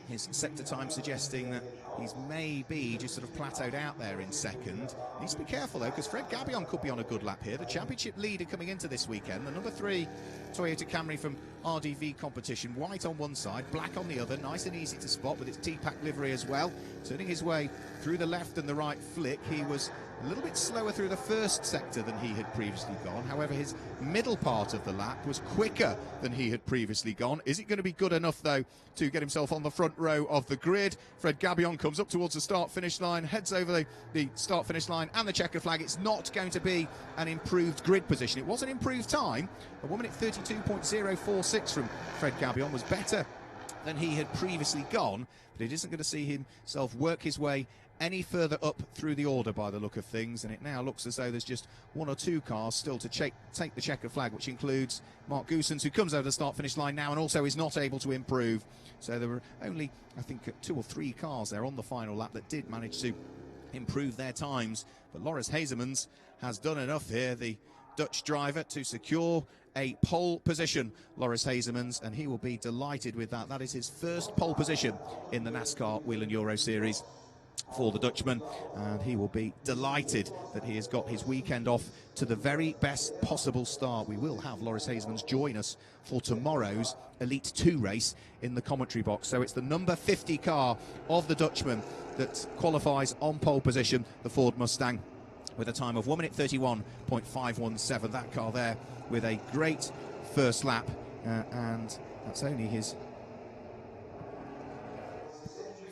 His sector time suggesting that he's maybe just sort of plateaued out there in second. Needs to be careful though, because Fred Gabion could be on a good lap here. The championship leader coming into this weekend, the number 3 Toyota Camry from RDV competition, white on one side, black on the other, nice and easy to spot with its T-Pack livery as well. Turning his way through the left and the right flick, he was a little bit slower through the first sector than he had previously gone. However, his middle part of the lap was quicker than he had previously gone. Is it going to be good enough, though, to get himself on the front row of the grid? Fred Gabion comes up towards the start-finish line, heads over the start-finish line and the checker flag. It's not going to be an improved grid position. It was an improved time. A 1 minute 32.046 from Fred Gabion was better than he had previously gone, but it isn't going to see himself work his way any further up through the order by the look of things, and it now looks as though there's just 1 or 2 cars still to take the checkered flag, which includes Mark Goosens, who comes over the start-finish line now and also is not able to improve. So there were only, I think, 2 or 3 cars there on the final lap that did manage to improve their times, but Loris Hazemans has done enough here, the Dutch driver, to secure a pole position, Loris Hazemans, and he will be delighted with that. That is his first pole position in the NASCAR Whelen Euro Series for the Dutchman, and he will be delighted that he has got his weekend off to the very best possible start. We will have Loris Hazemans join us for tomorrow's Elite 2 race in the commentary box. So it's the number 50 car of the Dutchman that qualifies on pole position, the Ford Mustang, with a time of 1 minute 31.517. That car there with a great first lap, and that's only his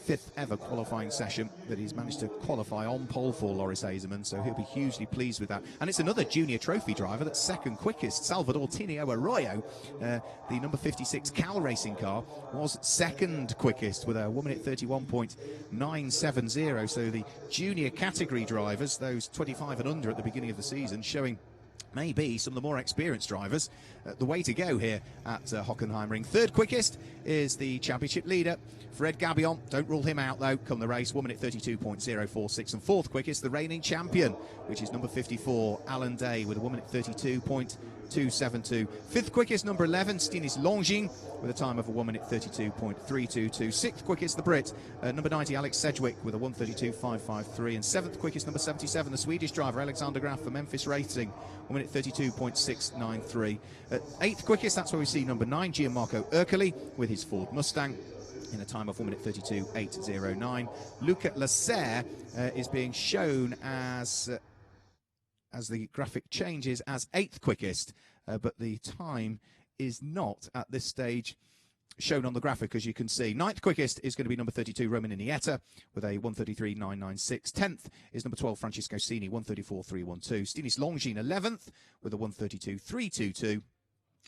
5th ever qualifying session that he's managed to qualify on pole for, Loris Hazemans, so he'll be hugely pleased with that. And it's another junior trophy driver that's second quickest. Salvador Tinio Arroyo, the number 56 Cal Racing car, was second quickest with a 1 minute 31.970. So the junior category drivers, those 25 and under at the beginning of the season, showing maybe some of the more experienced drivers the way to go here at Hockenheim Ring. Third quickest is the championship leader, Fred Gabion. Don't rule him out though come the race, 1 minute 32.046. And fourth quickest, the reigning champion, which is number 54 Alan Day, with a 1 minute 32.272. Fifth quickest, number 11 Stinis Longin, with a time of a 1 minute 32.322. Sixth quickest, the Brit, number 90 Alex Sedgwick, with a 132.553. And seventh quickest, number 77, the Swedish driver Alexander Graf for Memphis Racing, 1 minute 32.693. Eighth quickest, that's where we see number 9 Gianmarco Ercoli with his Ford Mustang in a time of 1 minute 32.809. Luca Lasserre is being shown as the graphic changes as 8th quickest, but the time is not at this stage shown on the graphic, as you can see. 9th quickest is going to be number 32 Roman Iniesta with a 133.996. 10th is number 12 Francesco Sini, 134.312. Stinis Longin 11th with a 132.322.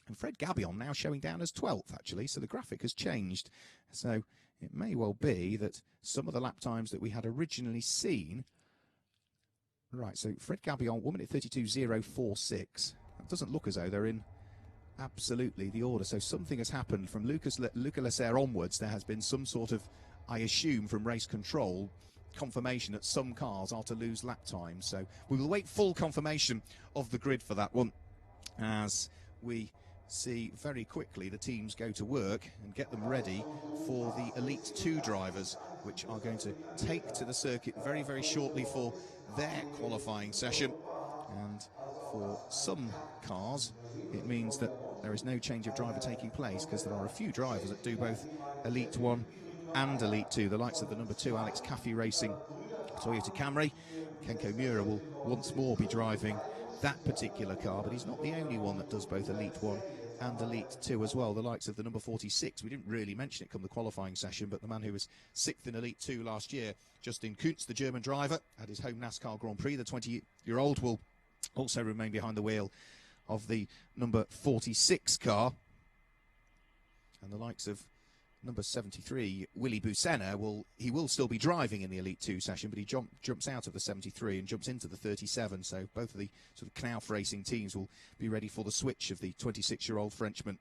And Fred Gabion now showing down as 12th, actually, so the graphic has changed. So it may well be that some of the lap times that we had originally seen. Right, so Fred Gabion, 1 minute 32.046. That doesn't look as though they're in absolutely the order. So something has happened from Luca Lasserre onwards. There has been some sort of, I assume, from race control, confirmation that some cars are to lose lap time. So we will wait full confirmation of the grid for that one, as we see very quickly the teams go to work and get them ready for the Elite 2 drivers, which are going to take to the circuit very, very shortly for their qualifying session. And for some cars, it means that there is no change of driver taking place, because there are a few drivers that do both Elite 1 and Elite 2, the likes of the number 2 Alex Caffey Racing Toyota Camry. Kenko Miura will once more be driving that particular car, but he's not the only one that does both Elite 1 and Elite 2 as well. The likes of the number 46, we didn't really mention it come the qualifying session, but the man who was 6th in Elite 2 last year, Justin Kuntz, the German driver, at his home NASCAR Grand Prix. The 20-year-old will also remain behind the wheel of the number 46 car. And the likes of number 73, Willy Busenna, will still be driving in the Elite 2 session, but he jumps out of the 73 and jumps into the 37. So both of the sort of Knauf Racing teams will be ready for the switch of the 26-year-old Frenchman.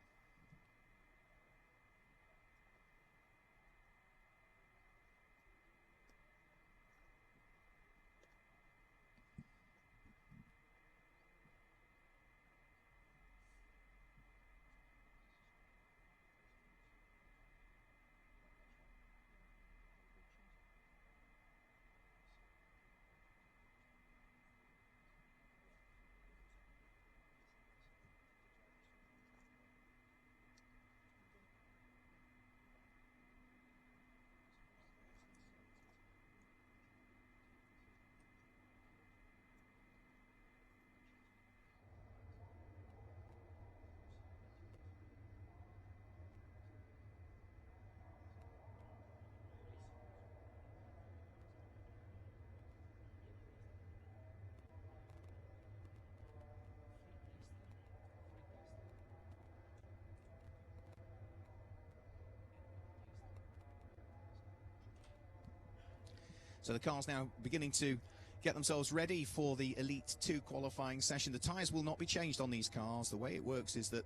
So the cars now beginning to get themselves ready for the Elite 2 qualifying session. The tyres will not be changed on these cars. The way it works is that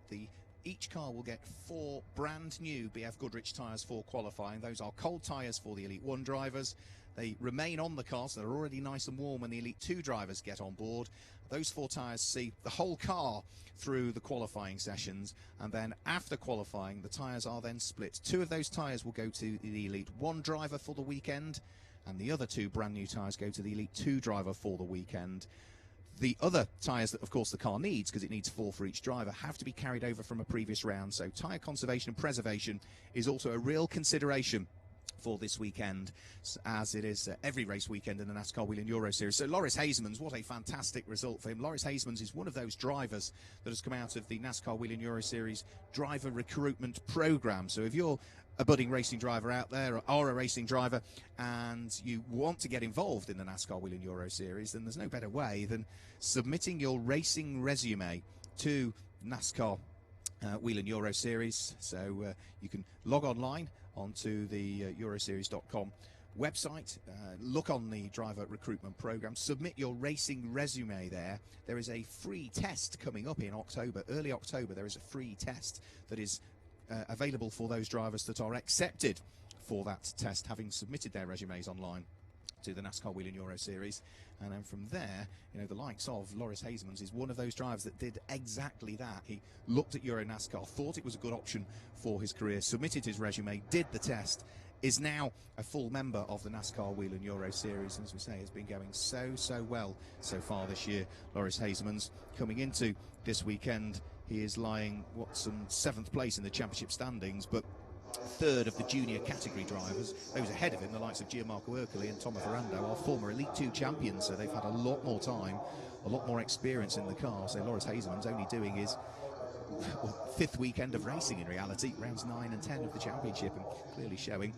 each car will get 4 brand new BF Goodrich tyres for qualifying. Those are cold tyres for the Elite 1 drivers. They remain on the car, so they're already nice and warm when the Elite 2 drivers get on board. Those 4 tyres see the whole car through the qualifying sessions, and then after qualifying, the tyres are then split. 2 of those tyres will go to the Elite 1 driver for the weekend, and the other 2 brand new tyres go to the Elite 2 driver for the weekend. The other tyres that, of course, the car needs, because it needs 4 for each driver, have to be carried over from a previous round. So tyre conservation and preservation is also a real consideration for this weekend, as it is every race weekend in the NASCAR Whelen Euro Series. So Loris Hasemans, what a fantastic result for him. Loris Hasemans is one of those drivers that has come out of the NASCAR Whelen Euro Series driver recruitment program. So if you're a budding racing driver out there, or a racing driver, and you want to get involved in the NASCAR Whelen Euro Series, then there's no better way than submitting your racing resume to NASCAR Whelen Euro Series. So you can log online onto the Euroseries.com website, look on the driver recruitment program, submit your racing resume there. There is a free test coming up in October, early October. There is a free test that is available for those drivers that are accepted for that test, having submitted their resumes online to the NASCAR Whelen Euro Series. And then from there, you know, the likes of Loris Hasemans is one of those drivers that did exactly that. He looked at Euro NASCAR, thought it was a good option for his career, submitted his resume, did the test, is now a full member of the NASCAR Whelen Euro Series. And as we say, it's been going so well so far this year. Loris Hasemans coming into this weekend, he is lying, some 7th place in the championship standings, but 3rd of the junior category drivers. Those ahead of him, the likes of Gianmarco Ercoli and Tomo Ferrando, are former Elite 2 champions, so they've had a lot more time, a lot more experience in the car. So Loris Hasemans only doing his 5th weekend of racing in reality, rounds 9 and 10 of the championship, and clearly showing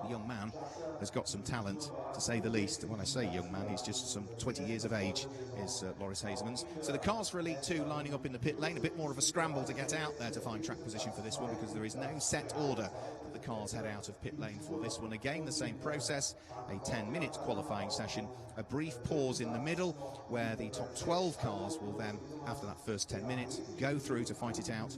the young man has got some talent, to say the least. And when I say young man, he's just some 20 years of age, is Loris Hasemans. So the cars for Elite 2 lining up in the pit lane, a bit more of a scramble to get out there to find track position for this one, because there is no set order that the cars head out of pit lane for this one. Again, the same process, a 10-minute qualifying session, a brief pause in the middle, where the top 12 cars will then, after that first 10 minutes, go through to fight it out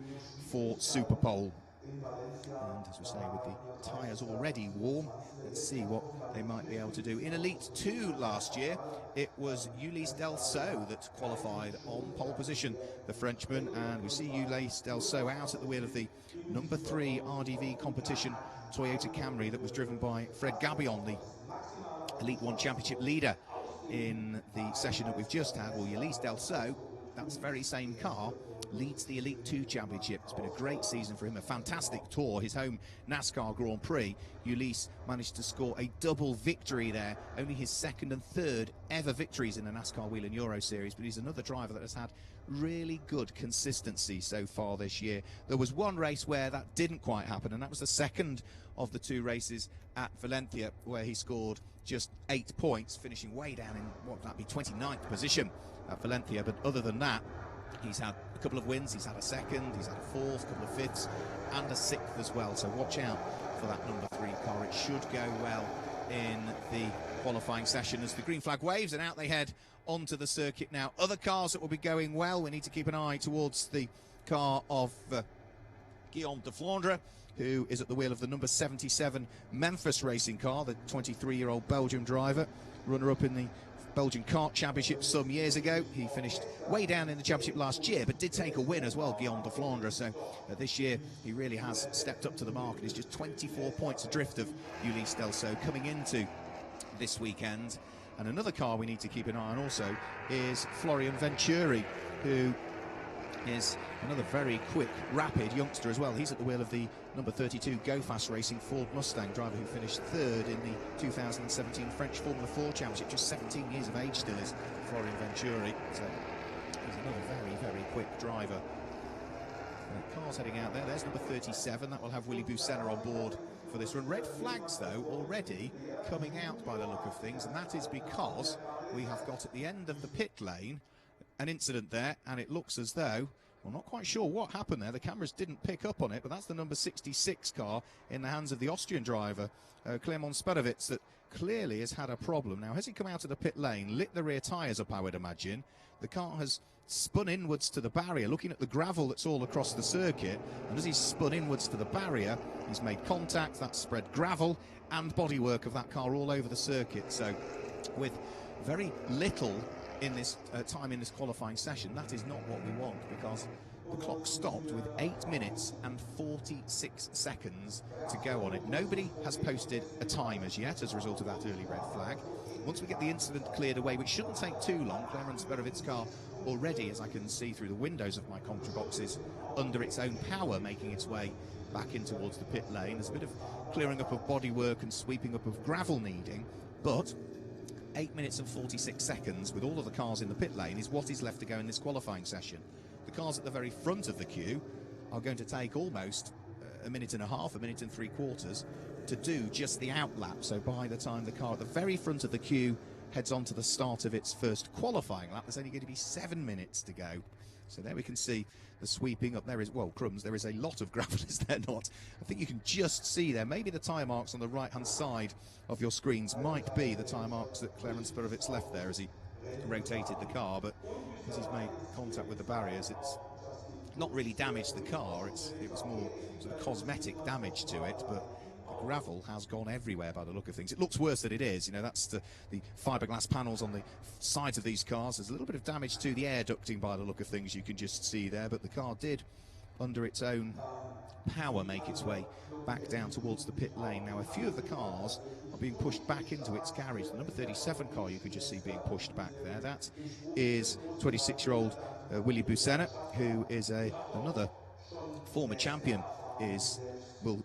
for Superpole. And as we say, with the tyres already warm, let's see what they might be able to do. In Elite 2 last year, it was Ulysse Delceau that qualified on pole position, the Frenchman, and we see Ulysse Delceau out at the wheel of the number 3 RDV competition Toyota Camry that was driven by Fred Gabillon, the Elite 1 championship leader in the session that we've just had. Well, Ulysse Delceau, that very same car, leads the Elite 2 championship. It's been a great season for him, a fantastic tour, his home NASCAR Grand Prix. Ulysse managed to score a double victory there, only his 2nd and 3rd ever victories in the NASCAR Whelen Euro Series, but he's another driver that has had really good consistency so far this year. There was one race where that didn't quite happen, and that was the 2nd of the 2 races at Valencia, where he scored just 8 points, finishing way down in, what would that be, 29th position at Valencia. But other than that, he's had a couple of wins, he's had a 2nd, he's had a 4th, a couple of 5ths, and a 6th as well. So watch out for that number 3 car. It should go well in the qualifying session as the green flag waves, and out they head onto the circuit now. Other cars that will be going well, we need to keep an eye towards the car of Guillaume de Flandre, who is at the wheel of the number 77 Memphis racing car, the 23-year-old Belgian driver, runner-up in the Belgian Kart Championship some years ago. He finished way down in the championship last year, but did take a win as well, Guillaume de Flandre. So this year he really has stepped up to the mark and is just 24 points adrift of Ulysse Delceau coming into this weekend. And another car we need to keep an eye on also is Florian Venturi, who is another very quick, rapid youngster as well. He's at the wheel of the number 32 Go Fast Racing Ford Mustang, driver who finished 3rd in the 2017 French Formula 4 Championship. Just 17 years of age still is Florian Venturi. So he's another very quick driver. Cars heading out there. There's number 37. That will have Willy Busenna on board for this run. Red flags, though, already coming out by the look of things, and that is because we have got at the end of the pit lane an incident there, and it looks as though, well, not quite sure what happened there. The cameras didn't pick up on it, but that's the number 66 car in the hands of the Austrian driver, Clermont Spadovitz, that clearly has had a problem. Now, has he come out of the pit lane, lit the rear tyres up, I would imagine. The car has spun inwards to the barrier, looking at the gravel that's all across the circuit, and as he's spun inwards to the barrier, he's made contact, that's spread gravel and bodywork of that car all over the circuit. So with very little in this time in this qualifying session, that is not what we want, because the clock stopped with 8 minutes and 46 seconds to go on it. Nobody has posted a time as yet as a result of that early red flag. Once we get the incident cleared away, which shouldn't take too long, Clarence Berovit's car already, as I can see through the windows of my commentary boxes, under its own power, making its way back in towards the pit lane. There's a bit of clearing up of bodywork and sweeping up of gravel needing, but 8 minutes and 46 seconds with all of the cars in the pit lane is what is left to go in this qualifying session. The cars at the very front of the queue are going to take almost a minute and a half, a minute and 3/4 to do just the out lap. So by the time the car at the very front of the queue heads on to the start of its first qualifying lap, there's only going to be 7 minutes to go. So there we can see the sweeping up. There is, well, crumbs, there is a lot of gravel, is there not? I think you can just see there. Maybe the tyre marks on the right-hand side of your screens might be the tyre marks that Clarence Berovit's left there as he rotated the car, but as he's made contact with the barriers, it's not really damaged the car. It was more sort of cosmetic damage to it, but the gravel has gone everywhere by the look of things. It looks worse than it is. You know, that's the fiberglass panels on the sides of these cars. There's a little bit of damage to the air ducting by the look of things, you can just see there, but the car did, under its own power, make its way back down towards the pit lane. Now, a few of the cars are being pushed back into its garage. The number 37 car you can just see being pushed back there. That is 26-year-old Willy Busenna, who is another former champion, is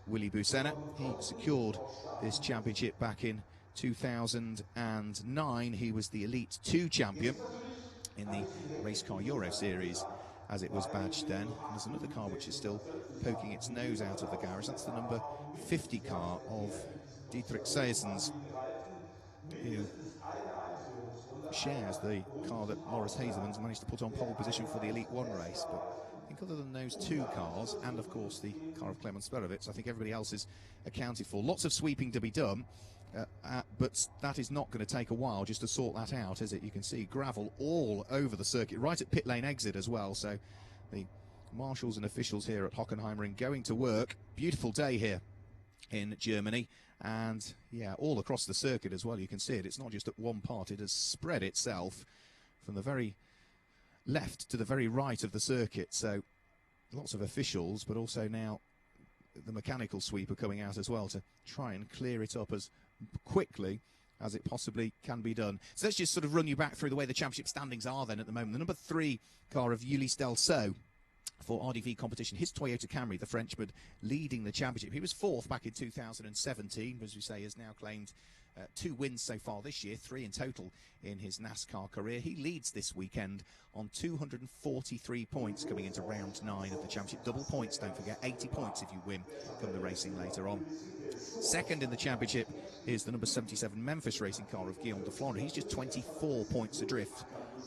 Willy Busenna. He secured this championship back in 2009. He was the Elite 2 champion in the NASCAR Euro Series, as it was badged then. And there's another car which is still poking its nose out of the garage. That's the number 50 car of Dietrich Seyersens, who shares the car that Loris Hazelman's managed to put on pole position for the Elite 1 race. But I think other than those two cars, and of course the car of Clarence Berovit, I think everybody else is accounted for. Lots of sweeping to be done, but that is not going to take a while just to sort that out, is it? You can see gravel all over the circuit, right at pit lane exit as well. So the marshals and officials here at Hockenheim are going to work. Beautiful day here in Germany, and yeah, all across the circuit as well. You can see it. It's not just at one part. It has spread itself from the very left to the very right of the circuit. So lots of officials, but also now the mechanical sweeper coming out as well to try and clear it up as quickly as it possibly can be done. So let's just sort of run you back through the way the championship standings are then at the moment. The number 3 car of Ulysse Delceau for RDV competition, his Toyota Camry, the Frenchman, leading the championship. He was 4th back in 2017, as we say, has now claimed 2 wins so far this year, 3 in total in his NASCAR career. He leads this weekend on 243 points coming into round 9 of the championship. Double points, don't forget, 80 points if you win come the racing later on. Second in the championship is the number 77 Memphis racing car of Guillaume de Flandre. He's just 24 points adrift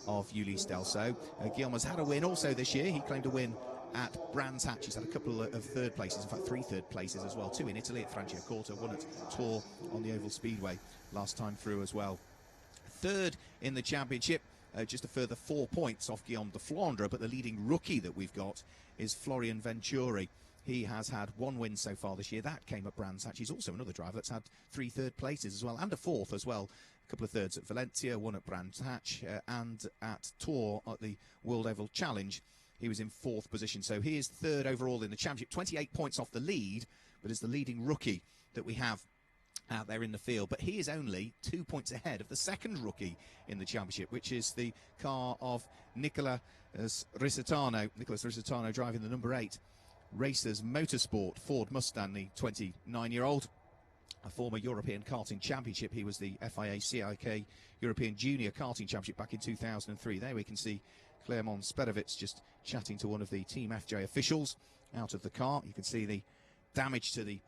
of Ulysse Delceau. Guillaume has had a win also this year. He claimed a win at Brands Hatch. He's had a couple of third places, in fact 3 third places as well, 2 in Italy at Franciacorta, 1 at Tours on the Oval Speedway last time through as well. Third in the championship, just a further 4 points off Guillaume de Flandre, but the leading rookie that we've got is Florian Venturi. He has had 1 win so far this year. That came at Brands Hatch. He's also another driver that's had 3 third places as well, and a 4th as well. A couple of thirds at Valencia, 1 at Brands Hatch, and at Tours at the World Oval Challenge. He was in 4th position, so he is 3rd overall in the championship, 28 points off the lead, but is the leading rookie that we have out there in the field. But he is only 2 points ahead of the second rookie in the championship, which is the car of Nicolas Risitano. Nicolas Risitano driving the number 8 Racers Motorsport Ford Mustang, the 29-year-old, a former European karting championship. He was the FIA CIK European Junior Karting Championship back in 2003. There we can see Clarence Berovit just chatting to one of the Team FJ officials out of the car. You can see the damage to the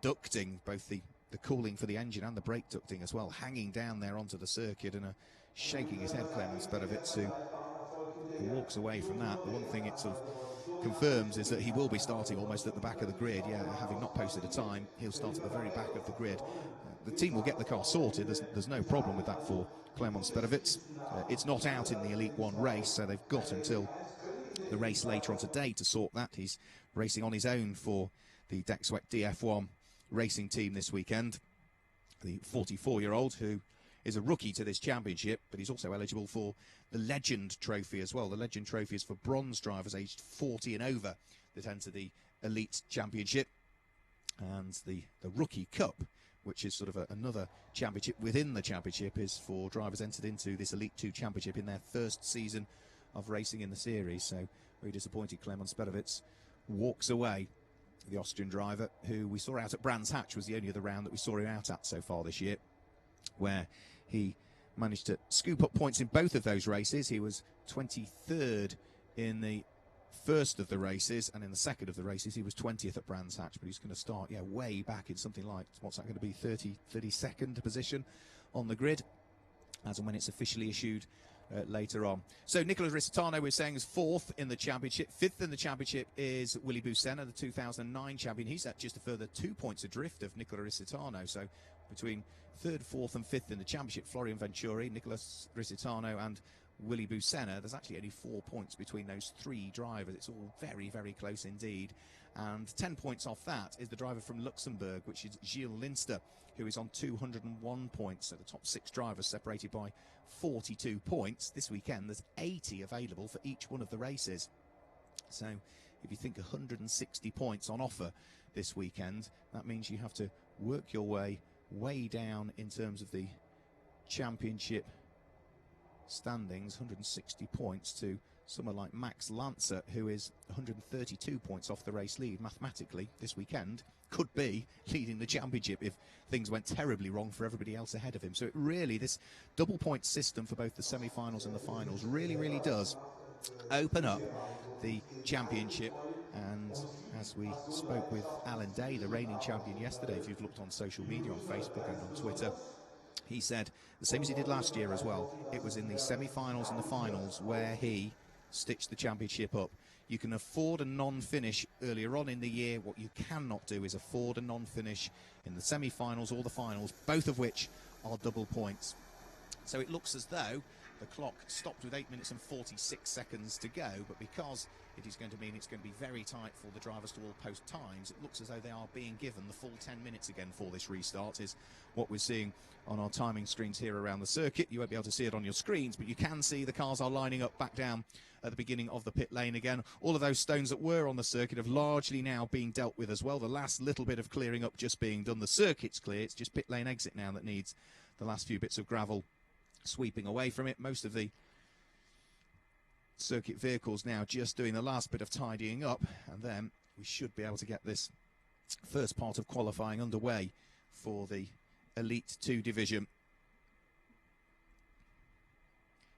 ducting, both the cooling for the engine and the brake ducting as well, hanging down there onto the circuit, and shaking his head, Clarence Berovit, who walks away from that. The one thing it sort of confirms is that he will be starting almost at the back of the grid. Yeah, having not posted a time, he'll start at the very back of the grid. The team will get the car sorted. There's no problem with that for Klemon Spedovic. It's not out in the Elite 1 race, so they've got until the race later on today to sort that. He's racing on his own for the Decksweck DF1 racing team this weekend. The 44-year-old who is a rookie to this championship, but he's also eligible for the Legend Trophy as well. The Legend Trophy is for bronze drivers aged 40 and over that enter the Elite Championship. And the Rookie Cup, which is sort of another championship within the championship, is for drivers entered into this Elite 2 championship in their first season of racing in the series. So very disappointed Klemon Spedovic walks away. The Austrian driver who we saw out at Brands Hatch was the only other round that we saw him out at so far this year, where he managed to scoop up points in both of those races. He was 23rd in the first of the races, and in the second of the races he was 20th at Brands Hatch, but he's going to start way back in something like, what's that going to be, 32nd position on the grid as and when it's officially issued later on. So Nicola Risitano, we're saying, is 4th in the championship. 5th in the championship is Willy Busenna, the 2009 champion. He's at just a further 2 points adrift of Nicola Risitano. So between 3rd, 4th and 5th in the championship, Florian Venturi, Nicolas Risitano and Willy Busenna. There's actually only 4 points between those three drivers. It's all very, very close indeed. And 10 points off that is the driver from Luxembourg, which is Gilles Linster, who is on 201 points. So the top 6 drivers separated by 42 points. This weekend there's 80 available for each one of the races. So if you think 160 points on offer this weekend, that means you have to work your way down in terms of the championship standings. 160 points to someone like Max Lancer, who is 132 points off the race lead. Mathematically, this weekend could be leading the championship if things went terribly wrong for everybody else ahead of him. So it really, this double point system for both the semi-finals and the finals really does open up the championship. And as we spoke with Alan Day, the reigning champion, yesterday, if you've looked on social media, on Facebook and on Twitter, he said the same as he did last year as well. It was in the semi-finals and the finals where he stitched the championship up. You can afford a non-finish earlier on in the year. What you cannot do is afford a non-finish in the semi-finals or the finals, both of which are double points. So it looks as though the clock stopped with 8 minutes and 46 seconds to go, but because it is going to mean it's going to be very tight for the drivers to all post times, it looks as though they are being given the full 10 minutes again for this restart, is what we're seeing on our timing screens here around the circuit. You won't be able to see it on your screens, but you can see the cars are lining up back down at the beginning of the pit lane again. All of those stones that were on the circuit have largely now been dealt with as well. The last little bit of clearing up just being done. The circuit's clear. It's just pit lane exit now that needs the last few bits of gravel sweeping away from it. Most of the circuit vehicles now just doing the last bit of tidying up, and then we should be able to get this first part of qualifying underway for the Elite 2 division.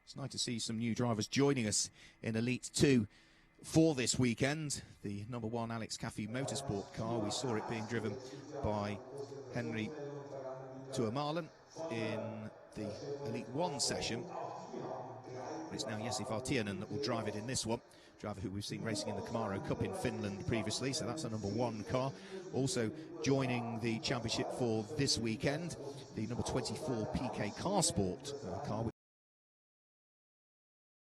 It's nice to see some new drivers joining us in Elite 2 for this weekend. The number 1 Alex Caffey Motorsport car, we saw it being driven by Henry Tuamarlen in the Elite 1 session. But it's now Jesse Vartiainen that will drive it in this one. Driver who we've seen racing in the Camaro Cup in Finland previously, so that's a number 1 car. Also joining the championship for this weekend, the number 24 PK Car Sport car,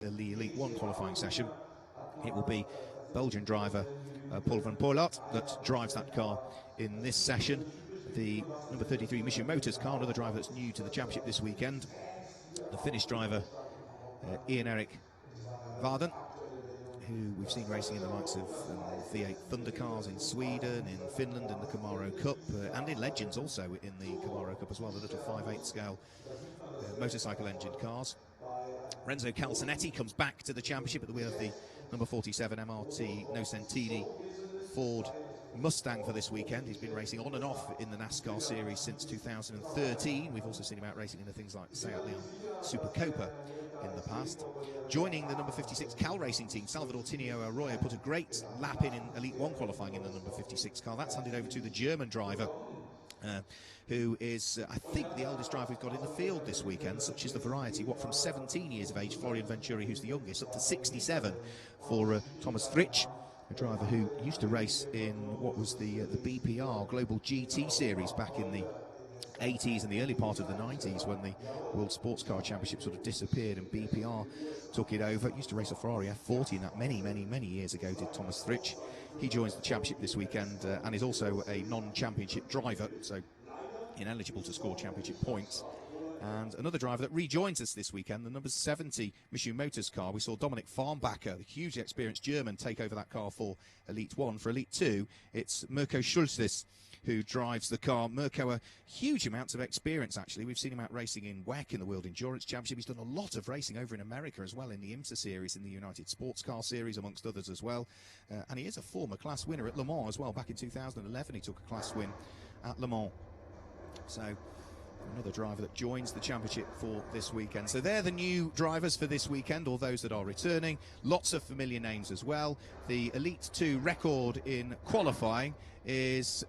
the Elite 1 qualifying session. It will be Belgian driver Paul van Poorlaat that drives that car in this session. The number 33 Mission Motors car, another driver that's new to the championship this weekend. The Finnish driver Ian-Erik Varden, who we've seen racing in the likes of V8 Thunder cars in Sweden, in Finland in the Camaro Cup, and in Legends also in the Camaro Cup as well, the little 5/8 scale motorcycle engine cars. Renzo Calzanetti comes back to the championship at the wheel of the number 47 MRT Nocentini Ford Mustang for this weekend. He's been racing on and off in the NASCAR series since 2013. We've also seen him out racing in the things like Seat Leon Supercopa in the past. Joining the number 56 Cal Racing team, Salvador Tinio Arroyo put a great lap in Elite 1 qualifying in the number 56 car. That's handed over to the German driver, who is, I think, the oldest driver we've got in the field this weekend. Such is the variety. What, from 17 years of age, Florian Venturi, who's the youngest, up to 67 for Thomas Fritsch, a driver who used to race in what was the BPR Global GT Series back in the 80s and the early part of the 90s, when the World Sports Car Championship sort of disappeared and BPR took it over. Used to race a Ferrari F40 in that many years ago, did Thomas Fritsch. He joins the championship this weekend and is also a non-championship driver, so ineligible to score championship points. And another driver that rejoins us this weekend, the number 70 Michelin Motors car. We saw Dominic Farnbacher, the hugely experienced German, take over that car for Elite 1. For Elite 2, it's Mirko Schulzis who drives the car. Mirko, a huge amounts of experience, actually. We've seen him out racing in WEC in the World Endurance Championship. He's done a lot of racing over in America as well, in the IMSA Series, in the United Sports Car Series, amongst others as well. And he is a former class winner at Le Mans as well. Back in 2011, he took a class win at Le Mans. So another driver that joins the championship for this weekend. So they're the new drivers for this weekend, or those that are returning. Lots of familiar names as well. The Elite 2 record in qualifying is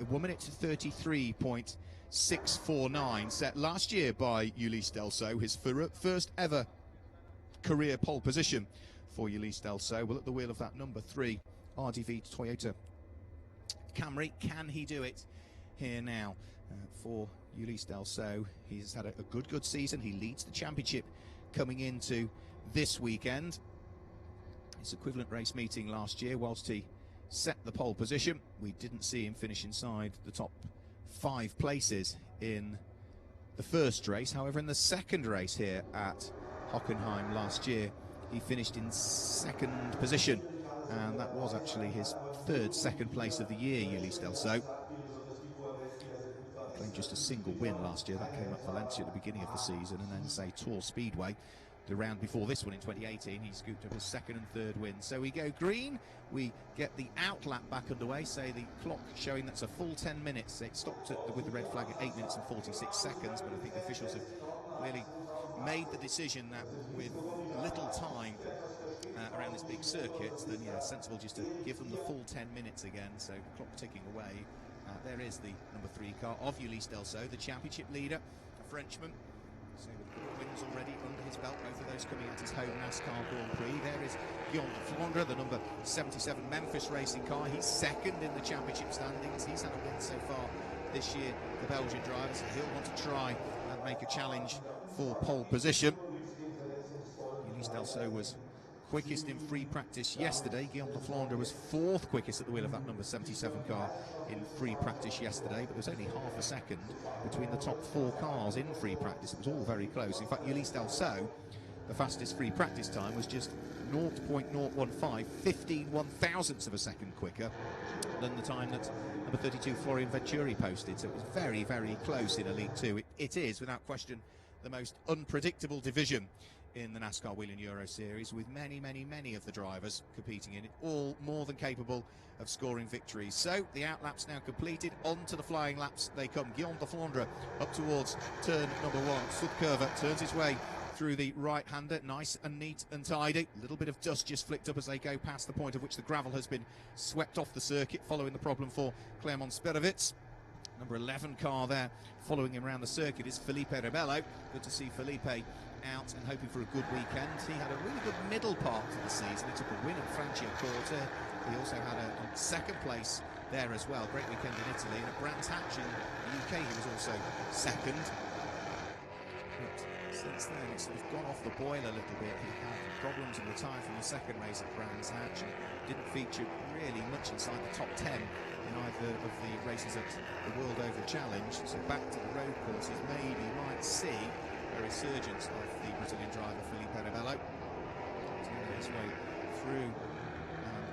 1 minute 33.649, set last year by Ulysse Delso, his first ever career pole position for Ulysse Delso. Well, at the wheel of that number 3 RDV Toyota Camry. Can he do it here now for Ulysse Delso? He's had a good season. He leads the championship coming into this weekend. His equivalent race meeting last year, whilst he set the pole position, we didn't see him finish inside the top 5 places in the first race. However, in the second race here at Hockenheim last year, he finished in 2nd position, and that was actually his 3rd second place of the year, Ulysse Delso. Claimed just a single win last year. That came at Valencia at the beginning of the season, and then, say, Tour Speedway the round before this one in 2018. He scooped up his 2nd and 3rd win. So we go green, we get the outlap back underway, say the clock showing that's a full 10 minutes. It stopped with the red flag at 8 minutes and 46 seconds, but I think the officials have really made the decision that with little time around this big circuit, then yeah, sensible just to give them the full 10 minutes again. So the clock ticking away. There is the number 3 car of Ulysse Delso, the championship leader, a Frenchman. So with wins already under his belt, both of those coming at his home NASCAR Grand Prix. There is Guillaume de Flandre, the number 77 Memphis racing car. He's 2nd in the championship standings. He's had a win so far this year, the Belgian driver, so he'll want to try and make a challenge for pole position. Ulysse Delso was quickest in free practice yesterday. Guillaume de Flandre was 4th quickest at the wheel of that number 77 car in free practice yesterday, but there was only half a second between the top 4 cars in free practice. It was all very close. In fact, Ulysse Delso, the fastest free practice time was just 0.015, 15 1/1000ths of a second quicker than the time that number 32 Florian Venturi posted. So it was very close in Elite 2. It is, without question, the most unpredictable division in the NASCAR Whelen Euro Series, with many of the drivers competing in it, all more than capable of scoring victories. So the outlap's now completed. On to the flying laps they come. Guillaume de Flandre up towards turn number 1. Sudkurve turns his way through the right-hander, nice and neat and tidy. A little bit of dust just flicked up as they go past the point at which the gravel has been swept off the circuit, following the problem for Clermont Sperovitz. Number 11 car there following him around the circuit is Felipe Rebello. Good to see Felipe out and hoping for a good weekend. He had a really good middle part of the season. He took a win at Franciacorta. He also had a 2nd place there as well. Great weekend in Italy. And at Brands Hatch in the UK, he was also 2nd. But since then, it's sort of gone off the boil a little bit. He had problems and retired from the 2nd race at Brands Hatch and didn't feature really much inside the top 10 in either of the races at the World Oval Challenge. So back to the road courses, maybe might see a resurgence of the Brazilian driver Felipe Rebello. He's making his way through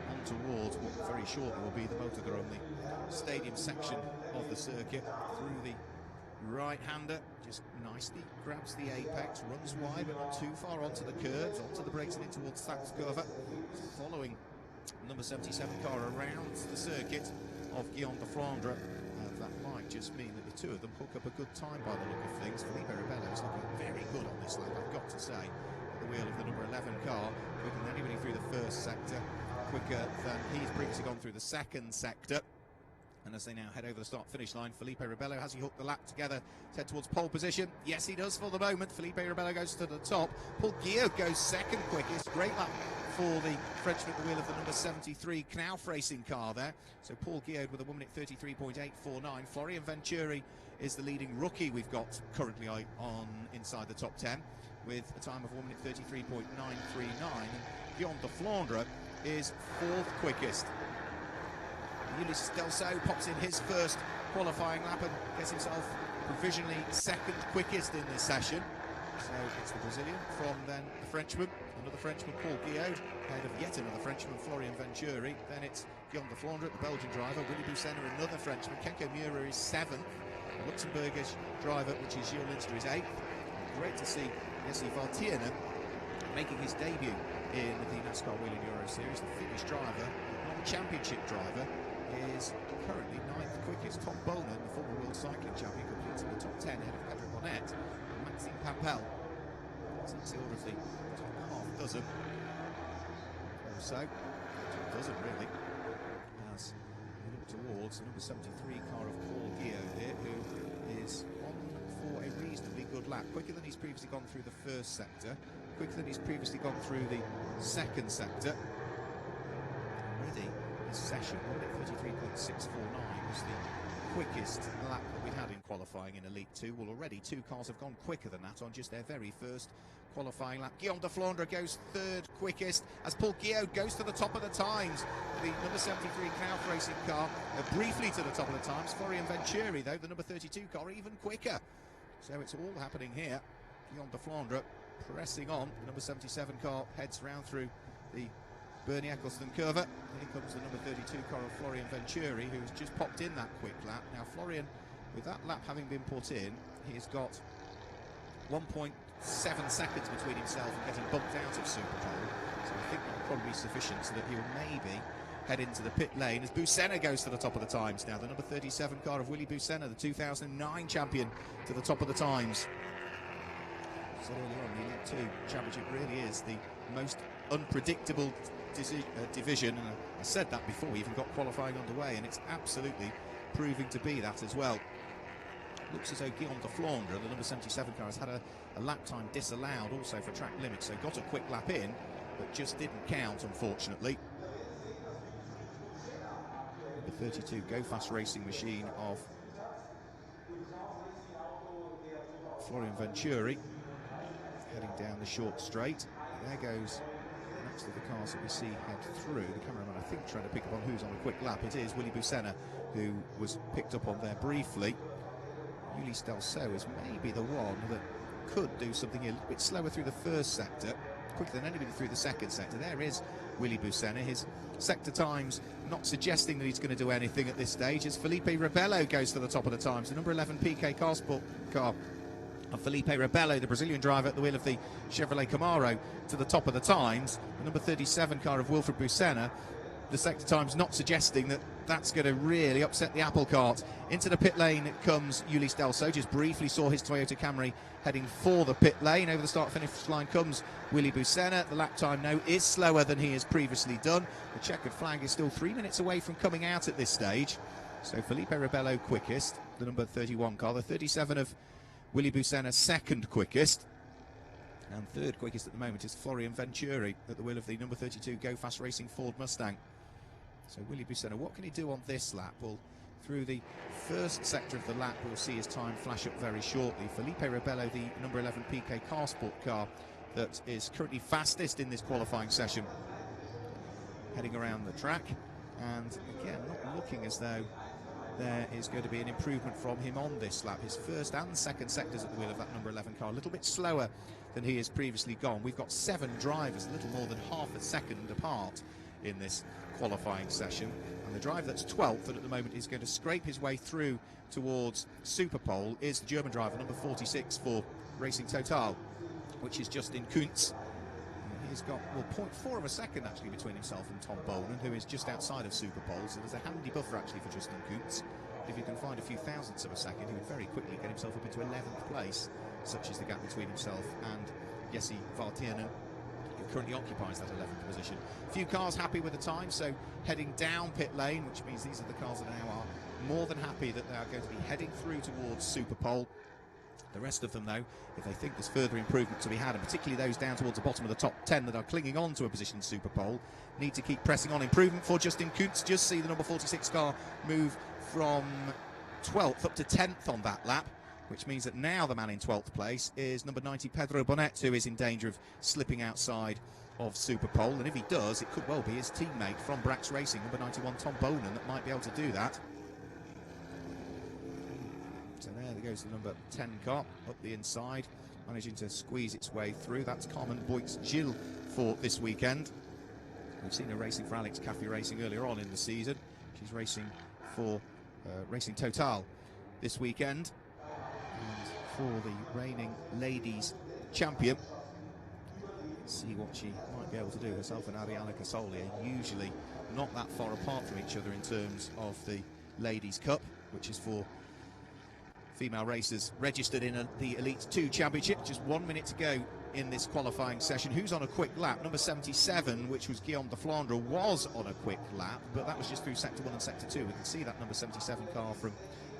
on towards what very shortly will be the Motodrome, the stadium section of the circuit. Through the right-hander, just nicely grabs the apex, runs wide but not too far onto the curbs, onto the brakes and in towards Sachskurve, following number 77 car around the circuit of Guillaume de Flandre. That might just mean that the two of them hook up a good time by the look of things. Felipe Rebello is looking very good on this lap, I've got to say, at the wheel of the number 11 car, quicker than anybody through the 1st sector, quicker than he's previously gone through the 2nd sector. And as they now head over the start-finish line, Felipe Rebello, has he hooked the lap together to head towards pole position? Yes, he does for the moment. Felipe Rebello goes to the top. Paul Guillaume goes second quickest. Great lap for the Frenchman at the wheel of the number 73 Knauf racing car there. So Paul Guillaume with a 1 minute 33.849. Florian Venturi is the leading rookie we've got currently on inside the top 10 with a time of 1 minute 33.939. And Guillaume de Flandre is fourth quickest. Ulysse Delso pops in his first qualifying lap and gets himself provisionally second quickest in this session. So it's the Brazilian from then the Frenchman, another Frenchman, Paul Guillaume, ahead of yet another Frenchman, Florian Venturi. Then it's Guillaume de Flandre, the Belgian driver, Willy Busenna, another Frenchman, Kenko Mura is seventh, the Luxembourgish driver, which is Gilles Linster, is eighth. Great to see Jesse Valtierna making his debut in the NASCAR Whelen Euro Series. The Finnish driver, the non-championship driver, is currently ninth quickest. Tom Bowman, the former world cycling champion, completes in the top 10 ahead of Pedro Bonnet and Maxime Pampel. So that's the order of the top half dozen or so. Dozen really, as we look towards the number 73 car of Paul Guillaume here, who is on for a reasonably good lap, quicker than he's previously gone through the first sector, quicker than he's previously gone through the second sector. Already session, 33.649 was the quickest lap that we had in qualifying in Elite 2. Well, already two cars have gone quicker than that on just their very first qualifying lap. Guillaume de Flandre goes third quickest as Paul Guillaume goes to the top of the times. The number 73 Knauf racing car briefly to the top of the times. Florian Venturi, though, the number 32 car, even quicker. So it's all happening here. Guillaume de Flandre pressing on. The number 77 car heads round through the Bernie Eccleston curve. Here comes the number 32 car of Florian Venturi, who's just popped in that quick lap. Now Florian, with that lap having been put in, he's got 1.7 seconds between himself and getting bumped out of Superpole. So I think that'll probably be sufficient so that he will maybe head into the pit lane as Busenna goes to the top of the times now. The number 37 car of Willy Busenna, the 2009 champion, to the top of the times. So earlier on, the Elite 2 Championship really is the most unpredictable division, and I said that before we even got qualifying underway, and it's absolutely proving to be that as well. Looks as though Guillaume de Flandre, the number 77 car, has had a lap time disallowed also for track limits, so got a quick lap in, but just didn't count, unfortunately. Number 32 Go Fast racing machine of Florian Venturi, heading down the short straight. There goes next to the cars that we see head through. The cameraman, I think, trying to pick up on who's on a quick lap. It is Willy Busenna, who was picked up on there briefly. Ulysse Delso is maybe the one that could do something a little bit slower through the first sector, quicker than anybody through the second sector. There is Willy Busenna. His sector times not suggesting that he's going to do anything at this stage as Felipe Rebello goes to the top of the times. The number 11 PK car sport car of Felipe Rebello, the Brazilian driver at the wheel of the Chevrolet Camaro, to the top of the times. The number 37 car of Wilfred Busenna, the sector times not suggesting that that's going to really upset the apple cart. Into the pit lane comes Ulysse Delso. Just briefly saw his Toyota Camry heading for the pit lane. Over the start-finish line comes Willy Busenna. The lap time now is slower than he has previously done. The checkered flag is still 3 minutes away from coming out at this stage. So Felipe Rebello quickest, the number 31 car. The 37 of Willy Busenna second quickest, and third quickest at the moment is Florian Venturi at the wheel of the number 32 Go Fast Racing Ford Mustang. So Willy Busenna, what can he do on this lap? Well, through the first sector of the lap, we'll see his time flash up very shortly. Felipe Rebello, the number 11 PK car sport car that is currently fastest in this qualifying session, heading around the track, and again not looking as though there is going to be an improvement from him on this lap. His first and second sectors at the wheel of that number 11 car, a little bit slower than he has previously gone. We've got 7 drivers, a little more than half a second apart in this qualifying session, and the driver that's 12th and at the moment is going to scrape his way through towards Superpole is the German driver, number 46 for Racing Total, which is Justin Kuntz. He's got, well, 0.4 of a second actually between himself and Tom Bowman, who is just outside of Superpole, so there's a handy buffer actually for Justin Kuntz. If you can find a few thousandths of a second, he would very quickly get himself up into 11th place, such is the gap between himself and Jesse Valtiernan, who currently occupies that 11th position. A few cars happy with the time, so heading down pit lane, which means these are the cars that now are more than happy that they are going to be heading through towards Superpole. The rest of them, though, if they think there's further improvement to be had, and particularly those down towards the bottom of the top 10 that are clinging on to a position in Superpole, need to keep pressing on. Improvement for Justin Kuntz. Just see the number 46 car move from 12th up to 10th on that lap, which means that now the man in 12th place is number 90 Pedro Bonet, who is in danger of slipping outside of Superpole. And if he does, it could well be his teammate from Brax Racing, number 91 Tom Bonan, that might be able to do that. So there goes the number 10 car up the inside, managing to squeeze its way through. That's Carmen Boix-Gilles for this weekend. We've seen her racing for Alex Caffey Racing earlier on in the season. She's racing for Racing Total this weekend. And for the reigning ladies champion, let's see what she might be able to do. Herself and Arianna Casoli are usually not that far apart from each other in terms of the Ladies' Cup, which is for female racers registered in the Elite 2 Championship. Just 1 minute to go in this qualifying session. Who's on a quick lap? Number 77, which was Guillaume de Flandre, was on a quick lap, but that was just through Sector 1 and Sector 2. We can see that number 77 car from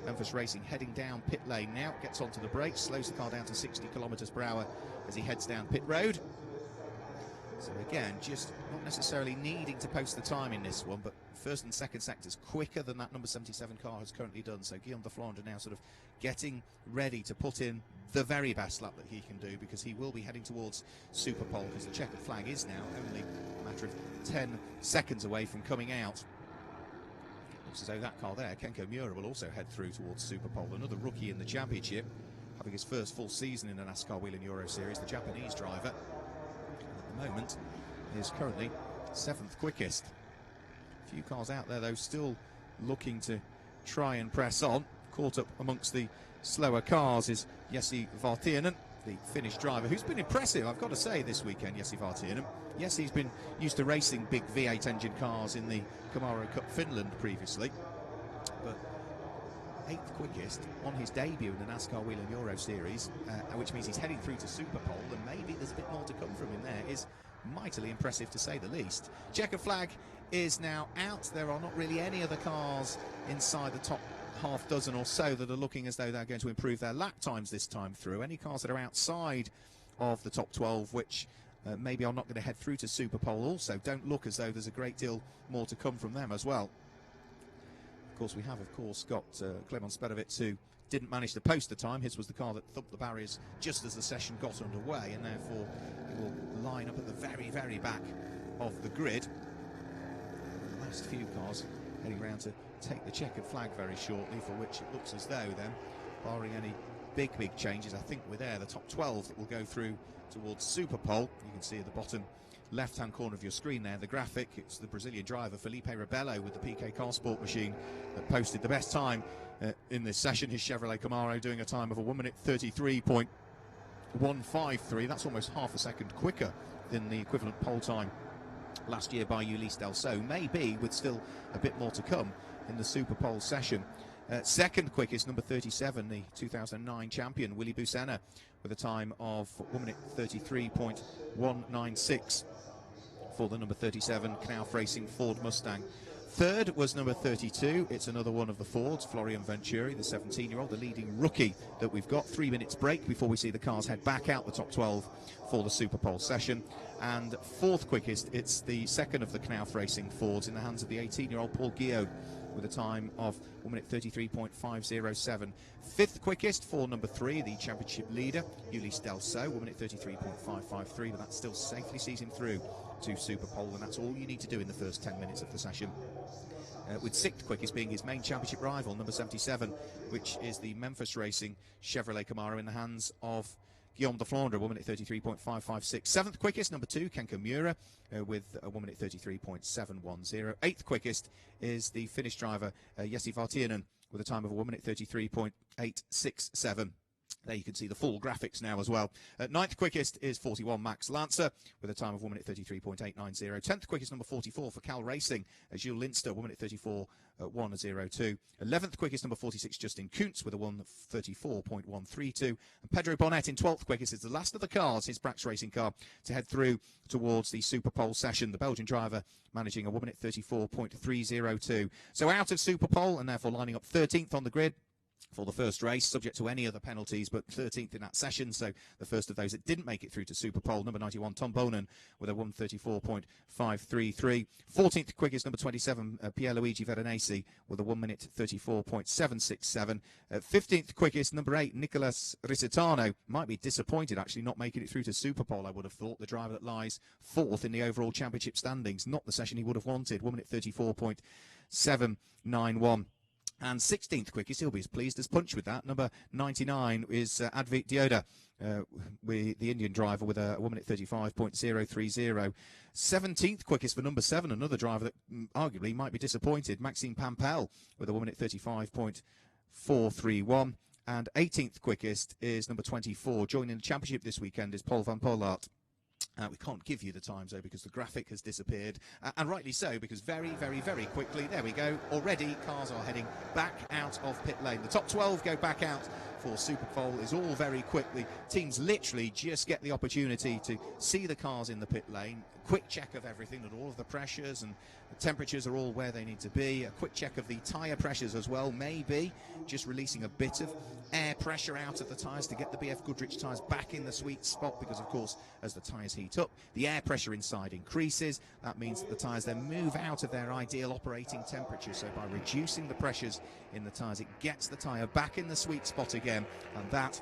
Memphis Racing heading down pit lane now. Gets onto the brakes, slows the car down to 60 kilometers per hour as he heads down pit road. So again, just not necessarily needing to post the time in this one, but first and second sectors quicker than that number 77 car has currently done. So Guillaume de Flandre now sort of getting ready to put in the very best lap that he can do, because he will be heading towards Superpole, because the checkered flag is now only a matter of 10 seconds away from coming out. Looks as though that car there, Kenko Miura, will also head through towards Superpole. Another rookie in the championship, having his first full season in the NASCAR Whelen Euro Series, the Japanese driver. At the moment is currently 7th quickest. A few cars out there though still looking to try and press on. Caught up amongst the slower cars is Jesse Vartiernen, the Finnish driver, who's been impressive, I've got to say, this weekend. Jesse Vartiernen. Yes, he's been used to racing big V8 engine cars in the Camaro Cup Finland previously, but 8th quickest on his debut in the NASCAR Whelen Euro Series, which means he's heading through to Superpole, and maybe there's a bit more to come from him there, is mightily impressive to say the least. Checker flag is now out. There are not really any other cars inside the top half dozen or so that are looking as though they're going to improve their lap times this time through. Any cars that are outside of the top 12, which maybe are not going to head through to Superpole, also don't look as though there's a great deal more to come from them as well. Of course, we have, got Clement Spedovic, who didn't manage to post the time. His was the car that thumped the barriers just as the session got underway, and therefore he will line up at the very, very back of the grid. The last few cars heading around to take the checkered flag very shortly, for which it looks as though then, barring any big changes, I think we're there, the top 12 that will go through towards Superpole. You can see at the bottom left-hand corner of your screen there, the graphic. It's the Brazilian driver Felipe Rebelo with the PK Car Sport machine that posted the best time in this session. His Chevrolet Camaro doing a time of a 1 minute 33.153. That's almost half a second quicker than the equivalent pole time last year by Ulysse Delceau, maybe with still a bit more to come in the Superpole session. Second quickest, number 37, the 2009 champion Willy Busenna, with a time of 1 minute 33.196 for the number 37 Knauf Racing Ford Mustang. Third was number 32. It's another one of the Fords, Florian Venturi, the 17-year-old, the leading rookie that we've got. 3 minutes break before we see the cars head back out the top 12 for the Superpole session. And fourth quickest, it's the second of the Knauf Racing Fords in the hands of the 18-year-old Paul Guillaume, with a time of 1 minute 33.507. Fifth quickest for number 3, the championship leader, Ulysse Delceau, 1 minute 33.553, but that still safely sees him through to Superpole, and that's all you need to do in the first 10 minutes of the session. With sixth quickest being his main championship rival, number 77, which is the Memphis Racing Chevrolet Camaro in the hands of Guillaume de Flandre, 1 minute 33.556. Seventh quickest, number 2, Kenko Miura, with a 1 minute 33.710. Eighth quickest is the Finnish driver, Jesse Vartiernen, with a time of 1 minute 33.867. There you can see the full graphics now as well. Ninth quickest is 41 Max Lancer with a time of 1 minute 33.890. 10th quickest, number 44 for Cal Racing, Gilles Linster, 1 minute 34.102. 11th quickest, number 46 Justin Kuntz with a 1:34.132. And Pedro Bonnet in 12th quickest is the last of the cars, his Brax Racing car, to head through towards the Superpole session. The Belgian driver managing a 1 minute 34.302. So out of Superpole and therefore lining up 13th on the grid for the first race, subject to any other penalties, but 13th in that session, so the first of those that didn't make it through to Superpole. Number 91, Tom Bonan, with a 1:34.533. 14th quickest, number 27, Pierluigi Veronese, with a 1 minute 34.767. 15th quickest, number 8, Nicolas Risitano, might be disappointed actually not making it through to Superpole, I would have thought. The driver that lies 4th in the overall championship standings, not the session he would have wanted. 1 minute 34.791. And 16th quickest, he'll be as pleased as punch with that. Number 99 is Advait Dioda, with the Indian driver, with a 1 minute 35.030. 17th quickest for number 7, another driver that arguably might be disappointed, Maxime Pampel, with a 1 minute 35.431. And 18th quickest is number 24. Joining the championship this weekend is Paul van Poelaert. We can't give you the times, though, because the graphic has disappeared, and rightly so, because very, very, very quickly, there we go, already cars are heading back out of pit lane. The top 12 go back out for Superpole. Is all very quickly. Teams literally just get the opportunity to see the cars in the pit lane, a quick check of everything, that all of the pressures and the temperatures are all where they need to be, a quick check of the tyre pressures as well, maybe just releasing a bit of air pressure out of the tyres to get the BF Goodrich tyres back in the sweet spot, because of course as the tyres heat up, the air pressure inside increases. That means that the tyres then move out of their ideal operating temperature, so by reducing the pressures in the tyres, it gets the tyre back in the sweet spot again, and that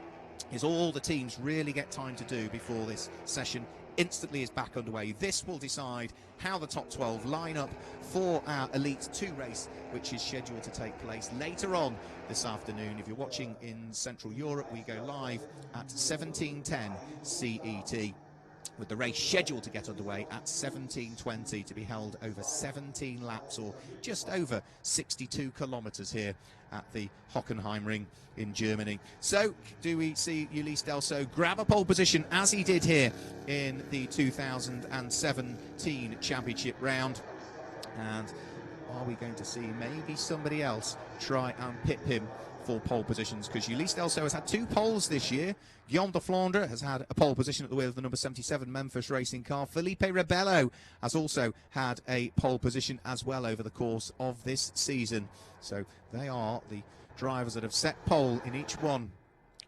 is all the teams really get time to do before this session instantly is back underway. This will decide how the top 12 line up for our Elite 2 race, which is scheduled to take place later on this afternoon. If you're watching in Central Europe, we go live at 17:10 CET, with the race scheduled to get underway at 17:20, to be held over 17 laps, or just over 62 kilometres here at the Hockenheim ring in Germany. So do we see Ulysse Delso grab a pole position as he did here in the 2017 championship round? And are we going to see maybe somebody else try and pip him for pole positions? Because Ulysse Delso has had 2 poles this year. Guillaume de Flandre has had a pole position at the wheel of the number 77 Memphis racing car. Felipe Rebello has also had a pole position as well over the course of this season. So they are the drivers that have set pole in each one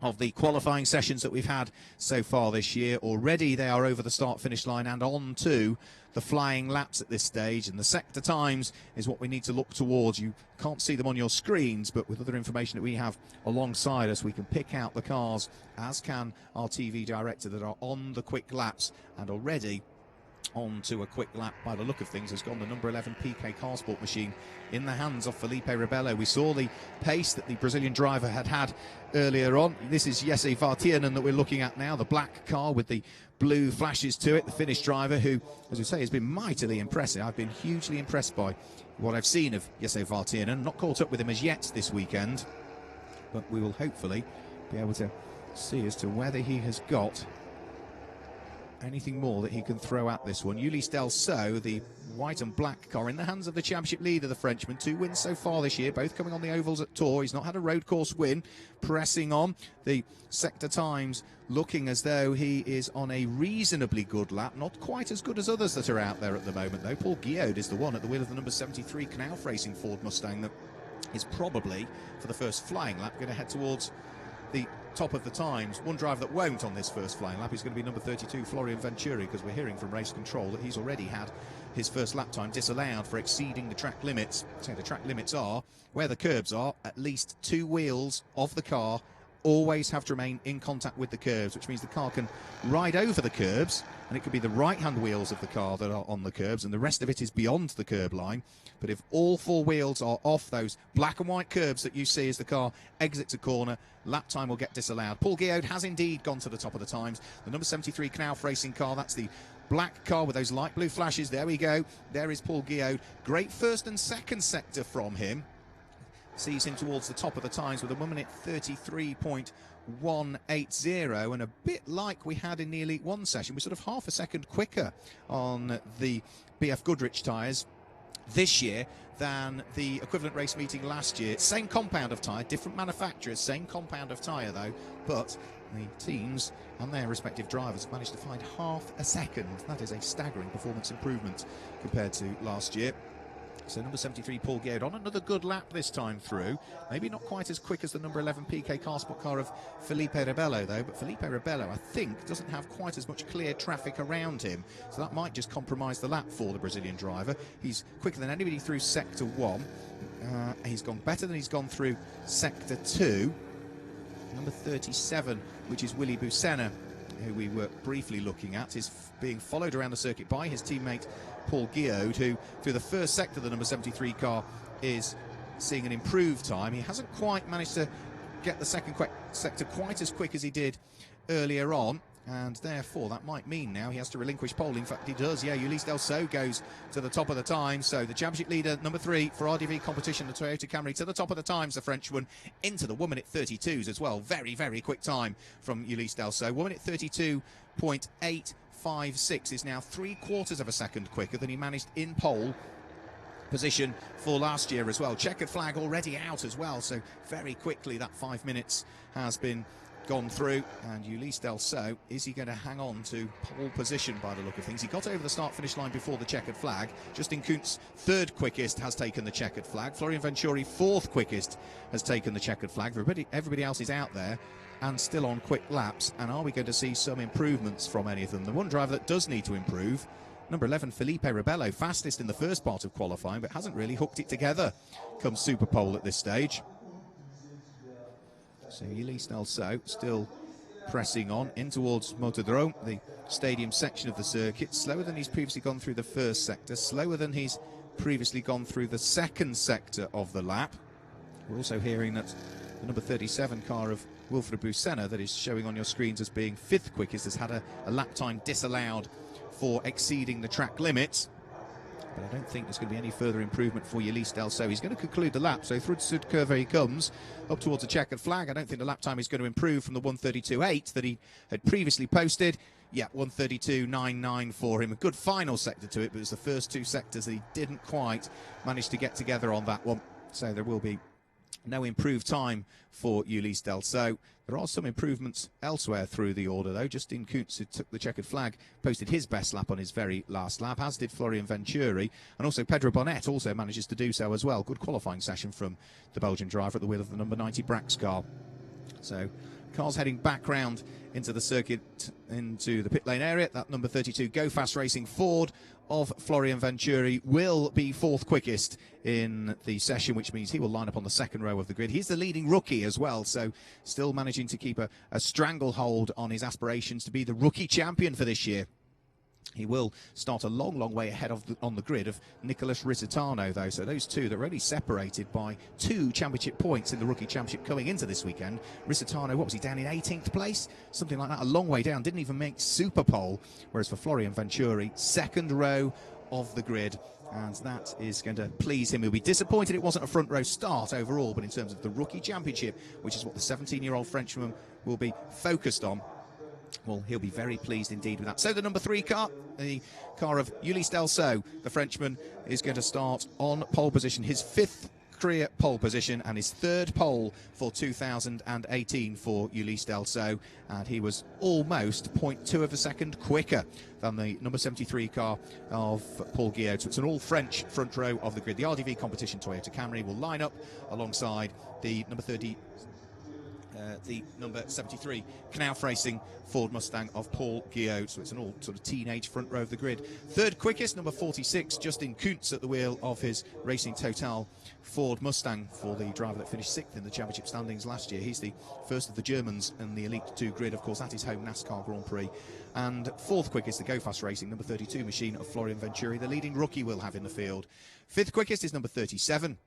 of the qualifying sessions that we've had so far this year. Already they are over the start-finish line and on to the flying laps at this stage, and the sector times is what we need to look towards. You can't see them on your screens, but with other information that we have alongside us, we can pick out the cars, as can our TV director, that are on the quick laps. And already on to a quick lap, by the look of things, has gone the number 11 PK Car Sport machine in the hands of Felipe Rebello. We saw the pace that the Brazilian driver had earlier on. This is Jesse Vartiernan that we're looking at now, the black car with the blue flashes to it, the Finnish driver who, as we say, has been mightily impressive. I've been hugely impressed by what I've seen of Jesse Vartiernan. Not caught up with him as yet this weekend, but we will hopefully be able to see as to whether he has got anything more that he can throw at this one. Ulysse Delso, the white and black car, in the hands of the championship leader, the Frenchman. 2 wins so far this year, both coming on the ovals at Tours. He's not had a road course win. Pressing on. The sector times looking as though he is on a reasonably good lap. Not quite as good as others that are out there at the moment, though. Paul Guillaume is the one at the wheel of the number 73 Knauf Racing Ford Mustang that is probably, for the first flying lap, going to head towards the top of the times. One driver that won't on this first flying lap is going to be number 32 Florian Venturi, because we're hearing from race control that he's already had his first lap time disallowed for exceeding the track limits. So the track limits are where the curbs are. At least 2 wheels of the car always have to remain in contact with the curbs, which means the car can ride over the curbs, and it could be the right-hand wheels of the car that are on the curbs, and the rest of it is beyond the curb line. But if all 4 wheels are off those black and white curbs that you see as the car exits a corner, lap time will get disallowed. Paul Guillaume has indeed gone to the top of the times. The number 73 Knauf Racing car, that's the black car with those light blue flashes. There we go. There is Paul Guillaume. Great first and second sector from him. Sees him towards the top of the times with a 1 minute 33.1 1:80, and a bit like we had in the Elite 1 session. We're sort of half a second quicker on the BF Goodrich tyres this year than the equivalent race meeting last year. Same compound of tyre, different manufacturers, same compound of tyre though, but the teams and their respective drivers have managed to find half a second. That is a staggering performance improvement compared to last year. So number 73, Paul Geode, on another good lap this time through. Maybe not quite as quick as the number 11 PK car sport car of Felipe Rebello, though. But Felipe Rebello, I think, doesn't have quite as much clear traffic around him. So that might just compromise the lap for the Brazilian driver. He's quicker than anybody through Sector 1. He's gone better than he's gone through Sector 2. Number 37, which is Willy Bucena, who we were briefly looking at, is being followed around the circuit by his teammate Paul Geode, who through the first sector the number 73 car is seeing an improved time. He hasn't quite managed to get the second sector quite as quick as he did earlier on, and therefore that might mean now he has to relinquish pole. In fact he does, yeah. Ulysse Delceau goes to the top of the time, so the championship leader number 3 for RDV competition, the Toyota Camry, to the top of the times, the Frenchman, into the 1 minute 32s as well. Very, very quick time from Ulysse Delceau. 1 minute 32.856 is now 3/4 of a second quicker than he managed in pole position for last year as well. Checkered flag already out as well, so very quickly that 5 minutes has been gone through. And Ulysse Delceau, is he going to hang on to pole position by the look of things? He got over the start finish line before the checkered flag. Justin Kuntz, 3rd quickest, has taken the checkered flag. Florian Venturi, 4th quickest, has taken the checkered flag. Everybody else is out there and still on quick laps. And are we going to see some improvements from any of them? The one driver that does need to improve, number 11, Felipe Rebello, fastest in the first part of qualifying, but hasn't really hooked it together come Superpole at this stage. So Ulysse Delceau still pressing on in towards Motodrome, the stadium section of the circuit. Slower than he's previously gone through the first sector, slower than he's previously gone through the second sector of the lap. We're also hearing that the number 37 car of Wilfred Bucena, that is showing on your screens as being 5th quickest, has had a lap time disallowed for exceeding the track limits. But I don't think there's going to be any further improvement for Ulysse Delceau. He's going to conclude the lap, so through the curve he comes, up towards the checkered flag. I don't think the lap time is going to improve from the 1:32.8 that he had previously posted. Yeah, 1:32.99 for him. A good final sector to it, but it was the first 2 sectors that he didn't quite manage to get together on that one. So there will be no improved time for Ulysse Delceau. There are some improvements elsewhere through the order, though. Justin Kuntz, who took the checkered flag, posted his best lap on his very last lap, as did Florian Venturi. And also Pedro Bonnet also manages to do so as well. Good qualifying session from the Belgian driver at the wheel of the number 90 Brax car. So cars heading back round into the circuit, into the pit lane area. That number 32 Go Fast Racing Ford of Florian Venturi will be 4th quickest in the session, which means he will line up on the 2nd row of the grid. He's the leading rookie as well, so still managing to keep a stranglehold on his aspirations to be the rookie champion for this year. He will start a long, long way ahead of on the grid of Nicholas Risitano, though. So those two that are only separated by 2 championship points in the rookie championship coming into this weekend. Risitano, what was he, down in 18th place? Something like that, a long way down. Didn't even make Superpole. Whereas for Florian Venturi, 2nd row of the grid. And that is going to please him. He'll be disappointed it wasn't a front row start overall, but in terms of the rookie championship, which is what the 17-year-old Frenchman will be focused on, well, he'll be very pleased indeed with that. So the number 3 car, the car of Ulysse Delceau, the Frenchman, is going to start on pole position. His 5th career pole position and his 3rd pole for 2018 for Ulysse Delceau. And he was almost 0.2 of a second quicker than the number 73 car of Paul Geode. So it's an all-French front row of the grid. The RDV competition Toyota Camry will line up alongside the number 30. The number 73 Knauf Racing Ford Mustang of Paul Geode. So it's an all sort of teenage front row of the grid. 3rd quickest, number 46, Justin Kuntz at the wheel of his Racing Total Ford Mustang for the driver that finished 6th in the championship standings last year. He's the first of the Germans in the Elite 2 grid, of course, at his home NASCAR Grand Prix. And 4th quickest, the Go Fast Racing number 32 machine of Florian Venturi, the leading rookie we'll have in the field. 5th quickest is number 37.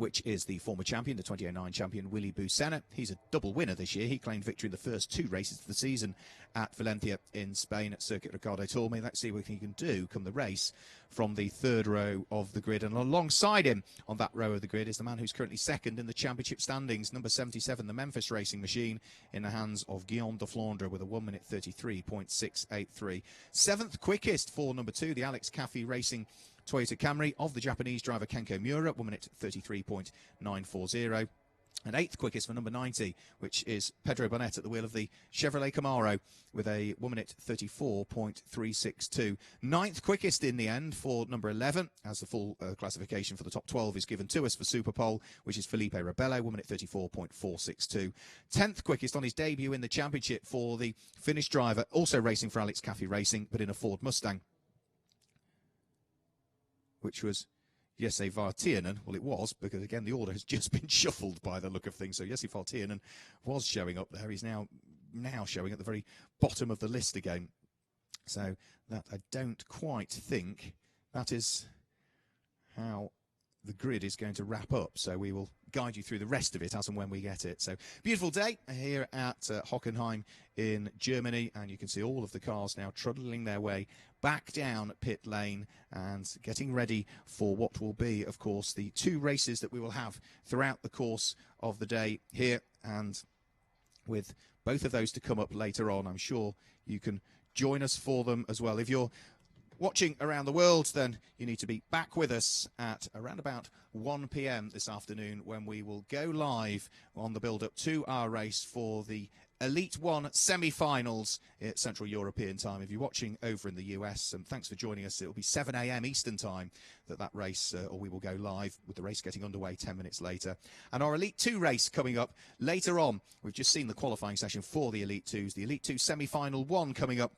which is the former champion, the 2009 champion, Willy Bucena. He's a double winner this year. He claimed victory in the first 2 races of the season at Valencia in Spain at Circuit Ricardo Torme. Let's see what he can do come the race from the 3rd row of the grid. And alongside him on that row of the grid is the man who's currently 2nd in the championship standings, number 77, the Memphis Racing Machine, in the hands of Guillaume de Flandre with a 1:33.683. 7th quickest for number 2, the Alex Caffey Racing Toyota Camry of the Japanese driver Kenko Miura, 1:33.940. And 8th quickest for number 90, which is Pedro Bonet at the wheel of the Chevrolet Camaro with a 1:34.362. 9th quickest in the end for number 11, as the full classification for the top 12 is given to us for Superpole, which is Felipe Rebello, 1:34.462. 10th quickest on his debut in the championship for the Finnish driver, also racing for Alex Caffey Racing, but in a Ford Mustang, which was Jesse Vartiainen. Well, it was, because again the order has just been shuffled by the look of things. So Jesse Vartiainen was showing up there. He's now showing at the very bottom of the list again. So that, I don't quite think that is how the grid is going to wrap up. So we will guide you through the rest of it as and when we get it. So beautiful day here at Hockenheim in Germany, and you can see all of the cars now trundling their way back down pit lane and getting ready for what will be, of course, the 2 races that we will have throughout the course of the day here. And with both of those to come up later on, I'm sure you can join us for them as well. If you're watching around the world, then you need to be back with us at around about 1 p.m. this afternoon, when we will go live on the build-up to our race for the Elite 1 semi-finals at Central European time. If you're watching over in the US, and thanks for joining us, it'll be 7 a.m. Eastern time that race, or we will go live, with the race getting underway 10 minutes later. And our Elite 2 race coming up later on. We've just seen the qualifying session for the Elite 2s. The Elite 2 semi-final 1 coming up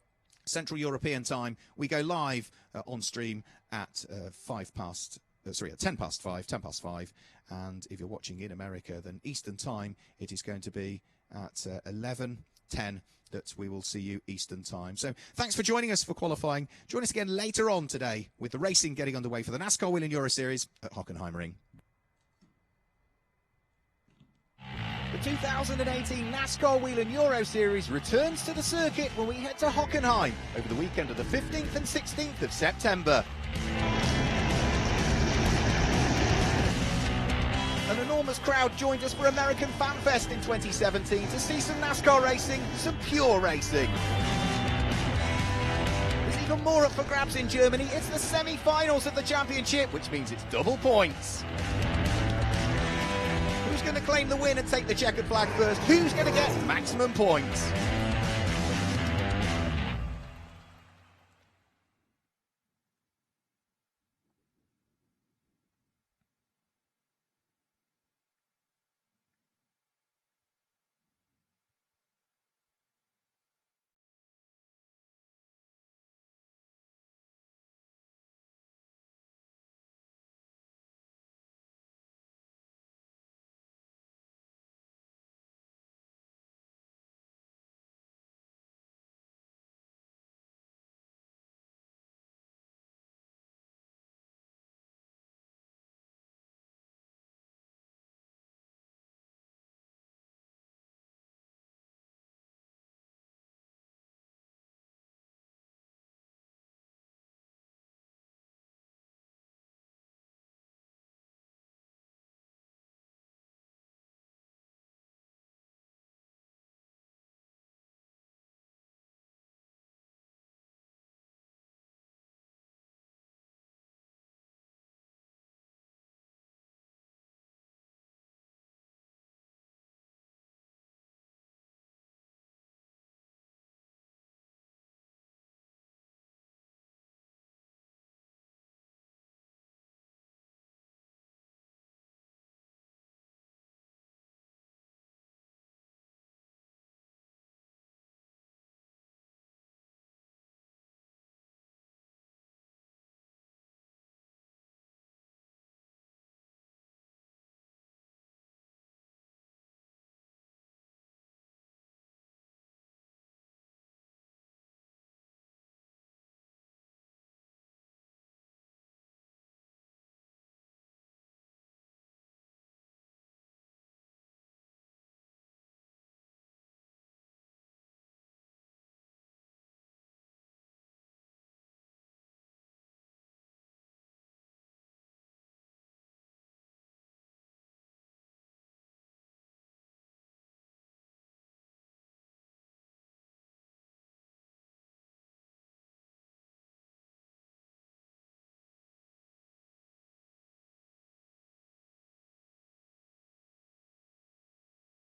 Central European time. We go live on stream at 10 past 5. And if you're watching in America, then Eastern time, it is going to be at 11:10 that we will see you Eastern time. So thanks for joining us for qualifying. Join us again later on today with the racing getting underway for the NASCAR Whelen Euro Series at Hockenheim Ring. The 2018 NASCAR Whelen Euro Series returns to the circuit when we head to Hockenheim over the weekend of the 15th and 16th of September. An enormous crowd joined us for American Fan Fest in 2017 to see some NASCAR racing, some pure racing. There's even more up for grabs in Germany. It's the semi-finals of the championship, which means it's double points. Who's going to claim the win and take the checkered flag first? Who's going to get maximum points?